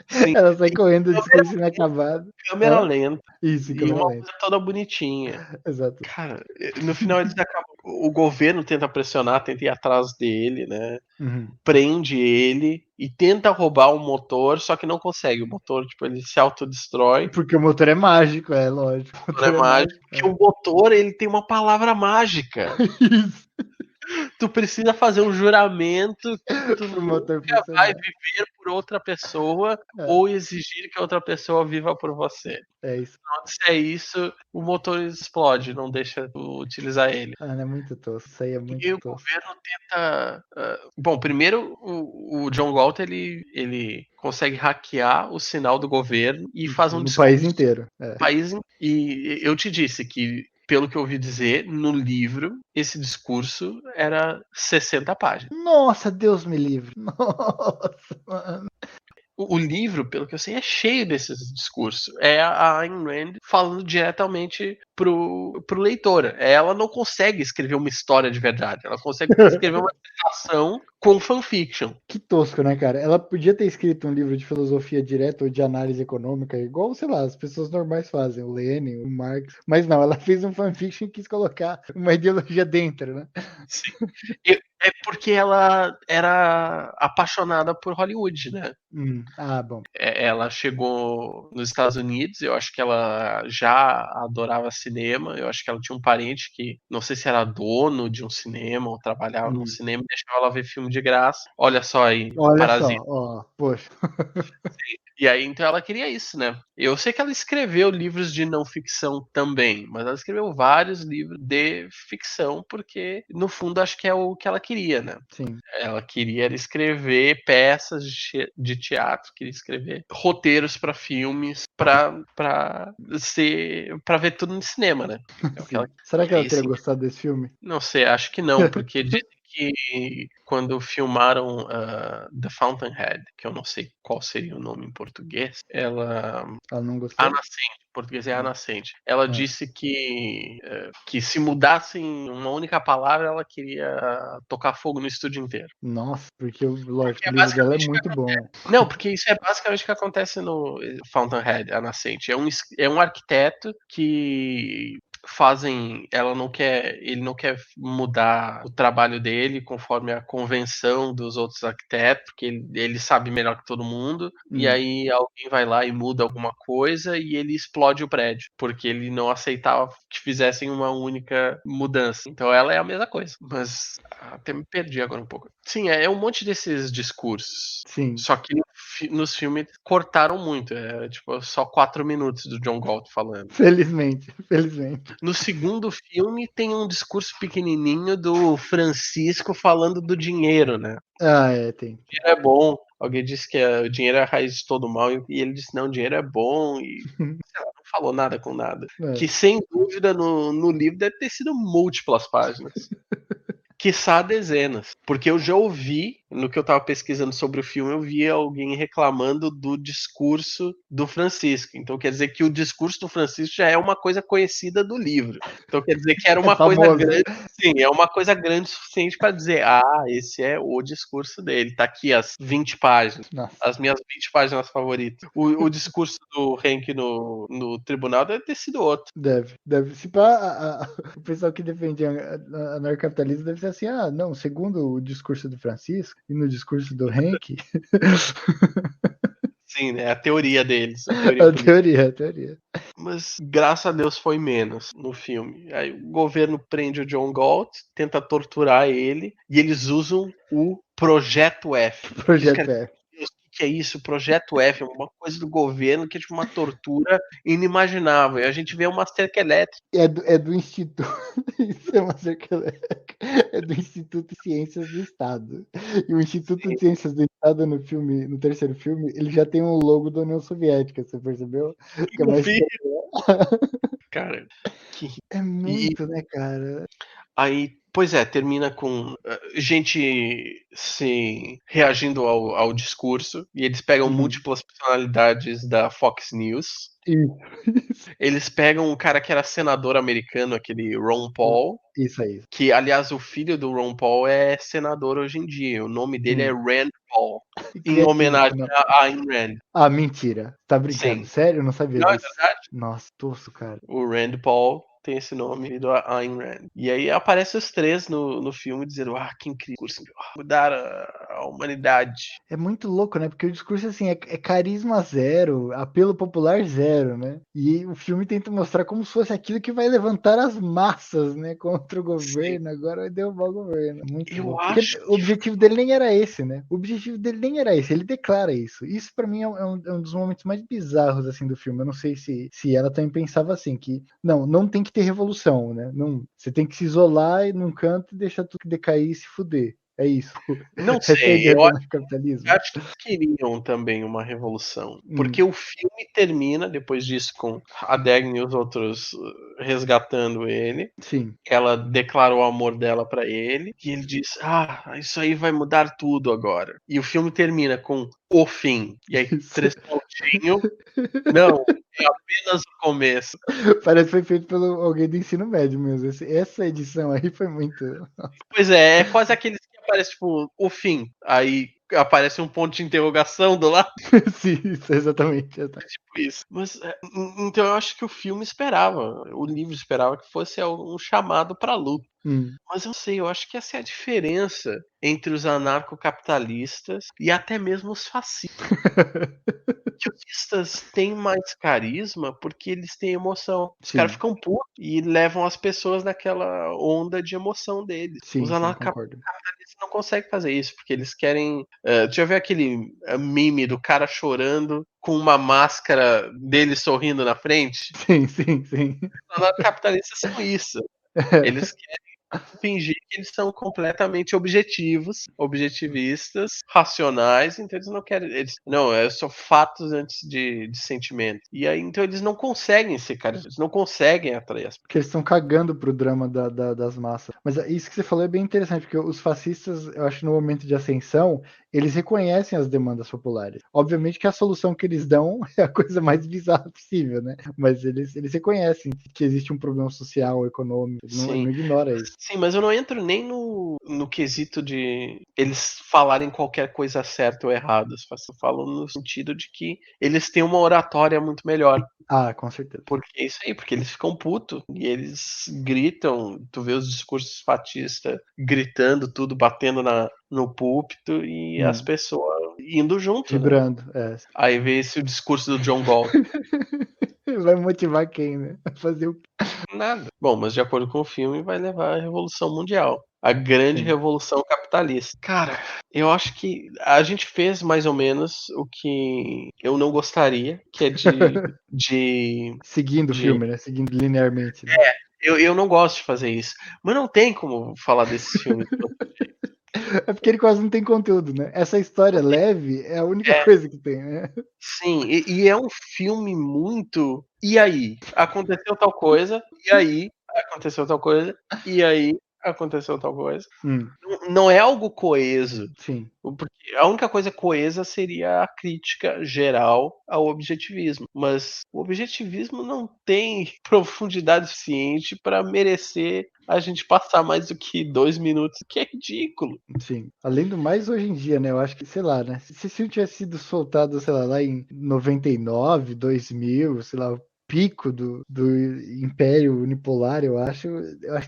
Sim, Ela sai e correndo do câmera, discurso inacabado. câmera Hã? lenta Isso, em e câmera uma lenta. coisa toda bonitinha. Exato. Cara, no final eles acabam. O governo tenta pressionar, tenta ir atrás dele, né? Uhum. Prende ele e tenta roubar o motor, só que não consegue. O motor, tipo, ele se autodestrói. Porque o motor é mágico, é lógico. O O motor motor é é mágico, mágico. porque o motor ele tem uma palavra mágica. Isso. Tu precisa fazer um juramento que tu Pro motor nunca vai funcionar. viver por outra pessoa É, ou exigir que a outra pessoa viva por você. é isso. Se é isso, o motor explode, não deixa tu utilizar ele. É muito tosco. Isso aí é muito E o tosco. governo tenta. Bom, primeiro o John Galt ele consegue hackear o sinal do governo e faz um No país discurso inteiro. no país. E eu te disse que, pelo que eu ouvi dizer, no livro, esse discurso era 60 páginas. Nossa, Deus me livre. Nossa, mano. O livro, pelo que eu sei, é cheio desses discursos. É a Ayn Rand falando diretamente pro leitor. Ela não consegue escrever uma história de verdade. Ela consegue escrever uma citação com fanfiction. Que tosco, né, cara? Ela podia ter escrito um livro de filosofia direta ou de análise econômica, igual, sei lá, as pessoas normais fazem, o Lenin, o Marx. Mas não, ela fez um fanfiction e quis colocar uma ideologia dentro, né? Sim. É porque ela era apaixonada por Hollywood, né? Bom. Ela chegou nos Estados Unidos, eu acho que ela já adorava cinema, eu acho que ela tinha um parente que, não sei se era dono de um cinema ou trabalhava num Hum. cinema e deixava ela ver filme de graça. Olha só aí, Olha só, Parasita. ó, poxa. E aí, então ela queria isso, né? Eu sei que ela escreveu livros de não ficção também, mas ela escreveu vários livros de ficção, porque no fundo acho que é o que ela queria, né? Sim. Ela queria era escrever peças de teatro, queria escrever roteiros para filmes, para ver tudo no cinema, né? É o que ela Sim. Será que ela queria. teria Sim, gostado desse filme? não sei, acho que não, porque dizem que quando filmaram The Fountainhead, que eu não sei qual seria o nome em português, Ela não A gostou? Nascente, em português é A Ah, Nascente. Ela ah. disse que se mudassem uma única palavra, ela queria tocar fogo no estúdio inteiro. Nossa, porque, Porque lógico, o é livro dela é basicamente o que muito acontece. bom. Não, porque isso é basicamente o que acontece no Fountainhead, A Nascente. É um arquiteto que ele não quer mudar o trabalho dele conforme a convenção dos outros arquitetos, porque ele sabe melhor que todo mundo, e Hum. aí alguém vai lá e muda alguma coisa e ele explode o prédio, porque ele não aceitava que fizessem uma única mudança. Então ela é a mesma coisa, mas até me perdi agora um pouco. Sim, é um monte desses discursos. Sim. Só que nos filmes cortaram muito. É tipo só 4 minutos do John Galt falando. Felizmente, felizmente. No segundo filme tem um discurso pequenininho do Francisco falando do dinheiro, né? Tem. O dinheiro é bom. Alguém disse que o dinheiro é a raiz de todo mal e ele disse não, o dinheiro é bom e sei lá, não falou nada com nada. Que É. sem dúvida no livro deve ter sido múltiplas páginas. Quiçá dezenas. Porque eu já ouvi, no que eu tava pesquisando sobre o filme, eu vi alguém reclamando do discurso do Francisco. Então quer dizer que o discurso do Francisco já é uma coisa conhecida do livro. Então quer dizer que era É uma coisa famoso. grande. Sim, é uma coisa grande o suficiente para dizer: esse é o discurso dele. Tá aqui as 20 páginas. Nossa, As minhas 20 páginas favoritas. O discurso do Hank no tribunal deve ter sido outro. deve. Se pá, o pessoal que defendia anarcapitalismo deve ser assim, não, segundo o discurso do Francisco e no discurso do Henrique. Sim, né? A teoria deles, a teoria A política. teoria, a teoria. Mas graças a Deus foi menos no filme. Aí o governo prende o John Galt, tenta torturar ele, e eles usam o Projeto F. E os Projeto caras, F. meu Deus, o que é isso? Projeto F, é uma coisa do governo que é tipo uma tortura inimaginável. E a gente vê uma cerca elétrica. É do Instituto. Isso é uma cerca elétrica. É do Instituto de Ciências do Estado. E o Instituto de Ciências do Estado no filme, no terceiro filme, ele já tem um logo da União Soviética, você percebeu? Que é Eu mais vi, cara. Que... É E muito, né, cara? aí, pois é, termina com gente se reagindo ao discurso, e eles pegam Uhum. múltiplas personalidades da Fox News. Isso. Eles pegam um cara que era senador americano, aquele Ron Paul, Isso aí. que, aliás, o filho do Ron Paul é senador hoje em dia. O nome dele é Hum. Rand Paul, Que em criativo esse homenagem nome. a Ayn Rand. Ah, mentira. Tá brincando? Sim. Sério? Eu não sabia Não, é disso. verdade. Nossa, tosco, cara. O Rand Paul tem esse nome devido a Ayn Rand. E aí aparecem os três no filme dizendo: ah, que incrível, mudar a humanidade. É muito louco, né? Porque o discurso, assim, é carisma zero, apelo popular zero, né? E o filme tenta mostrar como se fosse aquilo que vai levantar as massas, né? Contra o Sim. governo, agora vai derrubar o governo. Muito Eu louco. Porque acho o objetivo dele nem era esse, né? O objetivo dele nem era esse, ele declara isso. Isso, pra mim, é um dos momentos mais bizarros, assim, do filme. Eu não sei se ela também pensava assim, que não tem que ter revolução, né? Não, você tem que se isolar num canto e deixar tudo decair e se fuder. É isso. não Essa é a sei, ideia do capitalismo. acho que eles queriam também uma revolução, porque Hum, o filme termina depois disso com a Dagny e os outros resgatando ele. sim. Ela declara o amor dela pra ele e ele diz: ah, isso aí vai mudar tudo agora. E o filme termina com o fim. E aí Isso. três pontinhos. Não, é apenas o começo. Parece que foi feito pelo alguém do ensino médio mesmo. Essa edição aí foi muito. Pois é, é quase aqueles que aparece tipo o fim. Aí aparece um ponto de interrogação do lado. Sim, isso, exatamente. Tipo isso. Mas então eu acho que o filme esperava, o livro esperava que fosse um chamado pra luta. Hum. Mas eu não sei, eu acho que essa é a diferença entre os anarcocapitalistas e até mesmo os fascistas. Que os fascistas têm mais carisma porque eles têm emoção. Os caras Sim, ficam putos e levam as pessoas naquela onda de emoção deles. Os sim, sim, anarcocapitalistas concordo. não conseguem fazer isso, porque eles querem. Tu já viu aquele meme do cara chorando com uma máscara dele sorrindo na frente? Sim, sim, sim. Os anarcocapitalistas são isso. Eles fingir que eles são completamente objetivos, objetivistas, racionais, então eles não querem. Não, é só fatos antes de sentimento. E aí, então, eles não conseguem ser caras, eles não conseguem atrair as Porque eles estão cagando pro drama das massas. Mas isso que você falou é bem interessante, porque os fascistas, eu acho que no momento de ascensão, eles reconhecem as demandas populares. Obviamente que a solução que eles dão é a coisa mais bizarra possível, né? Mas eles reconhecem que existe um problema social, econômico, Sim. não ignora isso. Sim, mas eu não entro nem no quesito de eles falarem qualquer coisa certa ou errada. Eu falo no sentido de que eles têm uma oratória muito melhor. Ah, com certeza. Porque é isso aí, porque eles ficam putos e eles gritam. Tu vê os discursos fatistas gritando tudo, batendo no púlpito e as Hum, pessoas indo junto, né? vibrando, é. Aí vê esse o discurso do John Galt. Vai motivar quem, né? Fazer o. Nada. Bom, mas de acordo com o filme, vai levar à Revolução Mundial. A grande Sim. revolução capitalista. Cara, eu acho que a gente fez mais ou menos o que eu não gostaria, que é de, Seguindo o de filme, né? Seguindo linearmente, né? eu não gosto de fazer isso. Mas não tem como falar desses filmes. É porque ele quase não tem conteúdo, né? Essa história leve é a única É, coisa que tem, né? sim, e é um filme muito. E aí? Aconteceu tal coisa, e aí? Aconteceu tal coisa, e aí? Aconteceu tal coisa. Não é algo coeso. Sim, Porque a única coisa coesa seria a crítica geral ao objetivismo. Mas o objetivismo não tem profundidade suficiente para merecer a gente passar mais do que 2 minutos, que é ridículo. sim. Além do mais, hoje em dia, né? Eu acho que, sei lá, né? Se o filme tivesse sido soltado, sei lá em 99, 2000, sei lá, pico do Império Unipolar, eu acho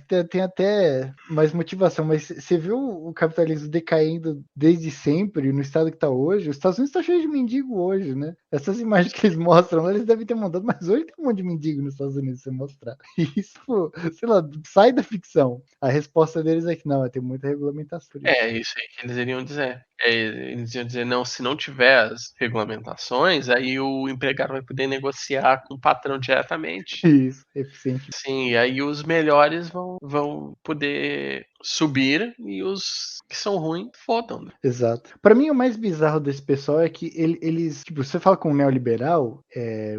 que tem até mais motivação, mas você viu o capitalismo decaindo desde sempre no estado que está hoje? Os Estados Unidos está cheio de mendigo hoje, né? Essas imagens que eles mostram lá, eles devem ter mandado, mas hoje tem um monte de mendigo nos Estados Unidos, se mostrar. E isso, sei lá, sai da ficção. A resposta deles é que não, tem muita regulamentação. É isso aí que eles iriam dizer. Eles iam dizer, não, se não tiver as regulamentações, aí o empregado vai poder negociar com o patrão diretamente. Isso, eficiente. Sim, e aí os melhores vão poder subir e os que são ruins, fodam. Né? Exato. Para mim, o mais bizarro desse pessoal é que eles, tipo, você fala com um neoliberal,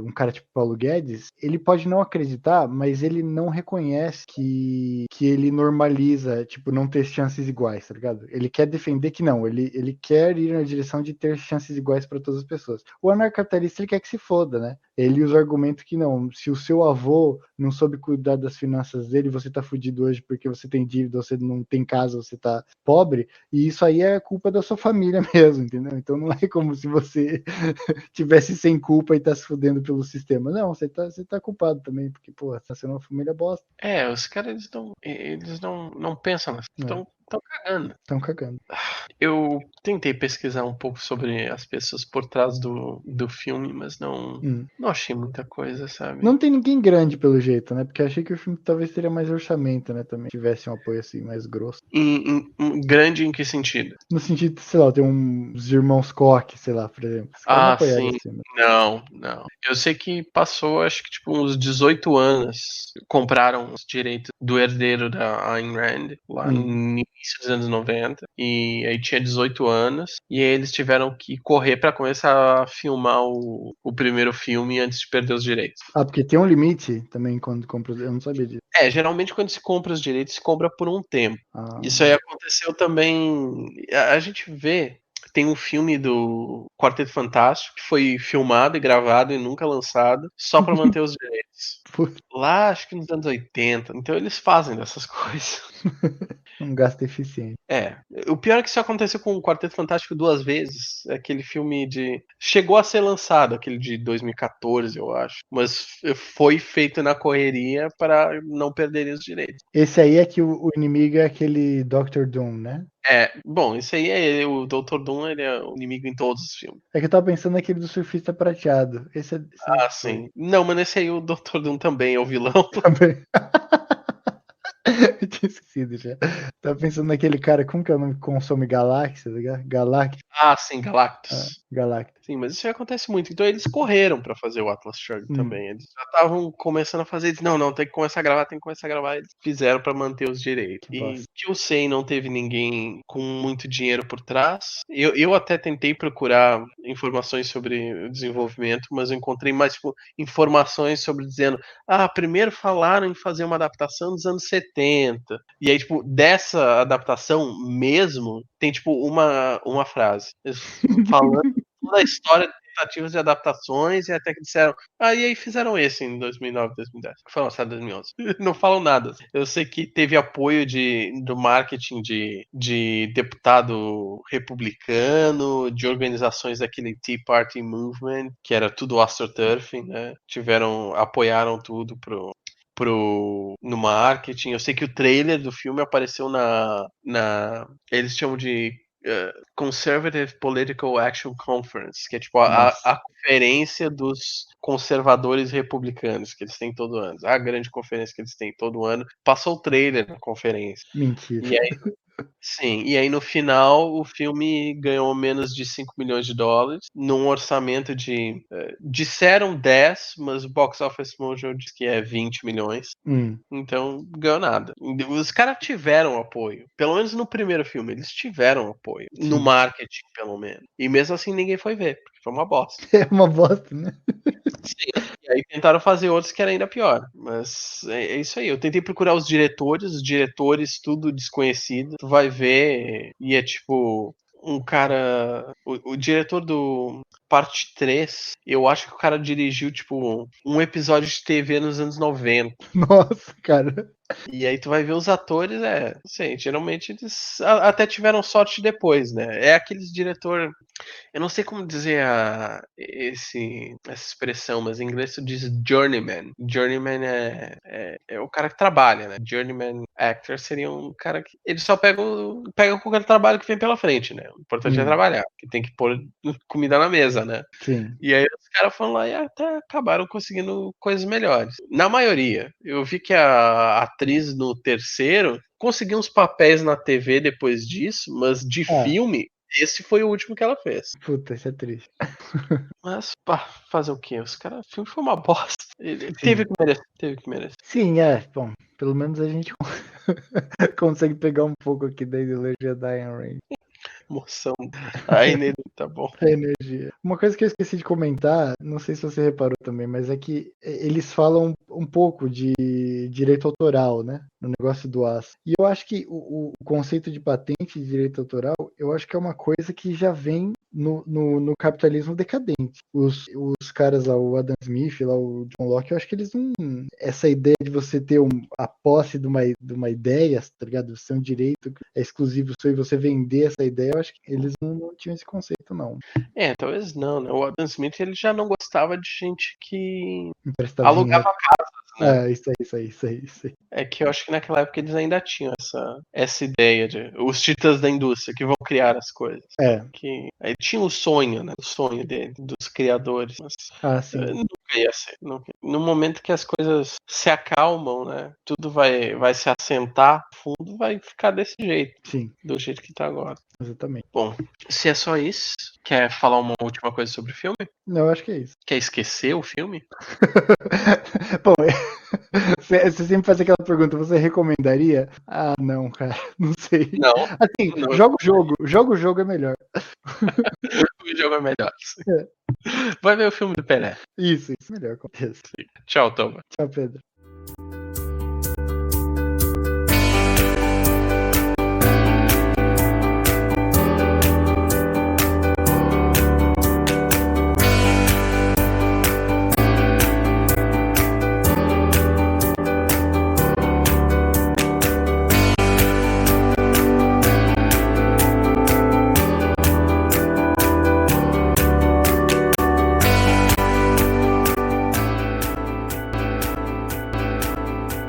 um cara tipo Paulo Guedes, ele pode não acreditar, mas ele não reconhece que ele normaliza, tipo, não ter chances iguais, tá ligado? Ele quer defender que não, ele quer ir na direção de ter chances iguais para todas as pessoas. O anarcapitalista, ele quer que se foda, né? Ele usa o argumento que não, se o seu avô não soube cuidar das finanças dele, você tá fudido hoje porque você tem dívida, você não tem casa, você tá pobre, e isso aí é culpa da sua família mesmo, entendeu? Então não é como se você tivesse sem culpa e tá se fudendo pelo sistema. Não, você tá culpado também, porque, pô, você tá sendo uma família bosta. Os caras não pensam, estão cagando. Estão cagando. Eu tentei pesquisar um pouco sobre as pessoas por trás do filme, mas não achei muita coisa, sabe? Não tem ninguém grande pelo jeito, né? Porque eu achei que o filme talvez teria mais orçamento, né? Também tivesse um apoio assim mais grosso. Grande em que sentido? No sentido, sei lá, tem uns irmãos Koch, sei lá, por exemplo. Os caras não apoiaram Sim. esse filme. Não. Eu sei que passou, acho que tipo uns 18 anos, compraram os direitos do herdeiro da Ayn Rand, lá no início dos anos 90, e aí tinha 18 anos, e aí eles tiveram que correr pra começar a filmar o primeiro filme antes de perder os direitos. Ah, porque tem um limite também quando compra. Eu não sabia disso. Geralmente quando se compra os direitos, se compra por um tempo. Ah. Isso aí aconteceu também. A gente vê, tem um filme do Quarteto Fantástico que foi filmado e gravado e nunca lançado, só pra manter os direitos. Lá, acho que nos anos 80. Então eles fazem dessas coisas. Um gasto eficiente. O pior é que isso aconteceu com o Quarteto Fantástico 2 vezes. Aquele filme de. Chegou a ser lançado, aquele de 2014, eu acho. Mas foi feito na correria para não perderem os direitos. Esse aí é que o inimigo é aquele Dr. Doom, né? Bom, isso aí é o Dr. Doom, ele é o inimigo em todos os filmes. É que eu tava pensando naquele do surfista prateado. Esse é Sim. Não, mas nesse aí o Dr. Doom também é o vilão. também. Eu tinha esquecido já. Tava pensando naquele cara, como que é o nome que consome galáxias? Galactus. Sim, Galactus. Galactus. Sim, mas isso aí acontece muito. Então eles correram pra fazer o Atlas Shrugged também. Eles já estavam começando a fazer. Eles, não, tem que começar a gravar. Eles fizeram pra manter os direitos. E que eu sei, não teve ninguém com muito dinheiro por trás. Eu até tentei procurar informações sobre o desenvolvimento, mas eu encontrei mais tipo, informações sobre dizendo: primeiro falaram em fazer uma adaptação dos anos 70. E aí, tipo, dessa adaptação mesmo, tem tipo uma frase. Falando toda a história de tentativas de adaptações e até que disseram, e aí fizeram esse em 2009, 2010, que foi lançado em 2011. Não falam nada. Eu sei que teve apoio do marketing de deputado republicano, de organizações daquele Tea Party Movement, que era tudo astroturfing, né? Apoiaram tudo no marketing. Eu sei que o trailer do filme apareceu eles chamam de Conservative Political Action Conference, que é tipo a conferência dos conservadores republicanos que eles têm todo ano. A grande conferência que eles têm todo ano. Passou o trailer na conferência. Mentira. E aí, sim, e aí no final o filme ganhou menos de 5 milhões de dólares, num orçamento de. Disseram 10, mas o Box Office Mojo diz que é 20 milhões. Então, ganhou nada. Os caras tiveram apoio. Pelo menos no primeiro filme, eles tiveram apoio. Sim. No marketing, pelo menos. E mesmo assim ninguém foi ver, porque foi uma bosta. É uma bosta, né? Sim. E aí tentaram fazer outros que era ainda pior. Mas é isso aí. Eu tentei procurar os diretores, tudo desconhecido. Tu vai ver e é tipo um cara. O diretor do parte 3, eu acho que o cara dirigiu, tipo, um episódio de TV nos anos 90. Nossa, cara. E aí tu vai ver os atores, assim, geralmente eles até tiveram sorte depois, né? É aqueles diretor. Eu não sei como dizer essa expressão, mas em inglês tu diz journeyman. Journeyman é o cara que trabalha, né? Journeyman actor seria um cara que. Eles só pegam qualquer trabalho que vem pela frente, né? O importante é trabalhar, que tem que pôr comida na mesa, né? Sim. E aí os caras foram lá e até acabaram conseguindo coisas melhores. Na maioria. Eu vi que a atriz no terceiro conseguiu uns papéis na TV depois disso, mas de filme, esse foi o último que ela fez. Puta, isso é triste. Mas, pá, fazer o quê? Os caras, o filme foi uma bosta. Ele teve Sim. que merecer, teve que merecer. Sim, bom, pelo menos a gente consegue pegar um pouco aqui da ideologia da Ayn Rand. Emoção. Aí nele, tá bom. A energia. Uma coisa que eu esqueci de comentar, não sei se você reparou também, mas é que eles falam um pouco de direito autoral, né? No negócio do aço. E eu acho que o conceito de patente de direito autoral, eu acho que é uma coisa que já vem no capitalismo decadente. Os caras lá, o Adam Smith, lá, o John Locke, eu acho que eles não. Essa ideia de você ter a posse de uma ideia, tá ligado? Você tem um direito exclusivo seu e você vender essa ideia, eu acho que eles não tinham esse conceito, não. Talvez não, né? O Adam Smith ele já não gostava de gente que Emprestar dinheiro. alugava casas, né? Isso aí. É que eu acho que naquela época eles ainda tinham essa ideia de os titãs da indústria que vão criar as coisas. Que aí tinha o sonho, né? O sonho dos criadores. Mas sim. nunca ia ser. No momento que as coisas se acalmam, né? Tudo vai se assentar, o fundo vai ficar desse jeito. Sim. Do jeito que tá agora. Exatamente. Bom, se é só isso, quer falar uma última coisa sobre o filme? Não, eu acho que é isso. Quer esquecer o filme? Bom, você sempre faz aquela pergunta, você recomendaria? Ah, não, cara, não sei. Não. Assim, Não. joga o jogo é melhor. O jogo é melhor. Vai ver o filme do Pelé. Isso, melhor, acontece. Tchau, Toma. Tchau, Pedro.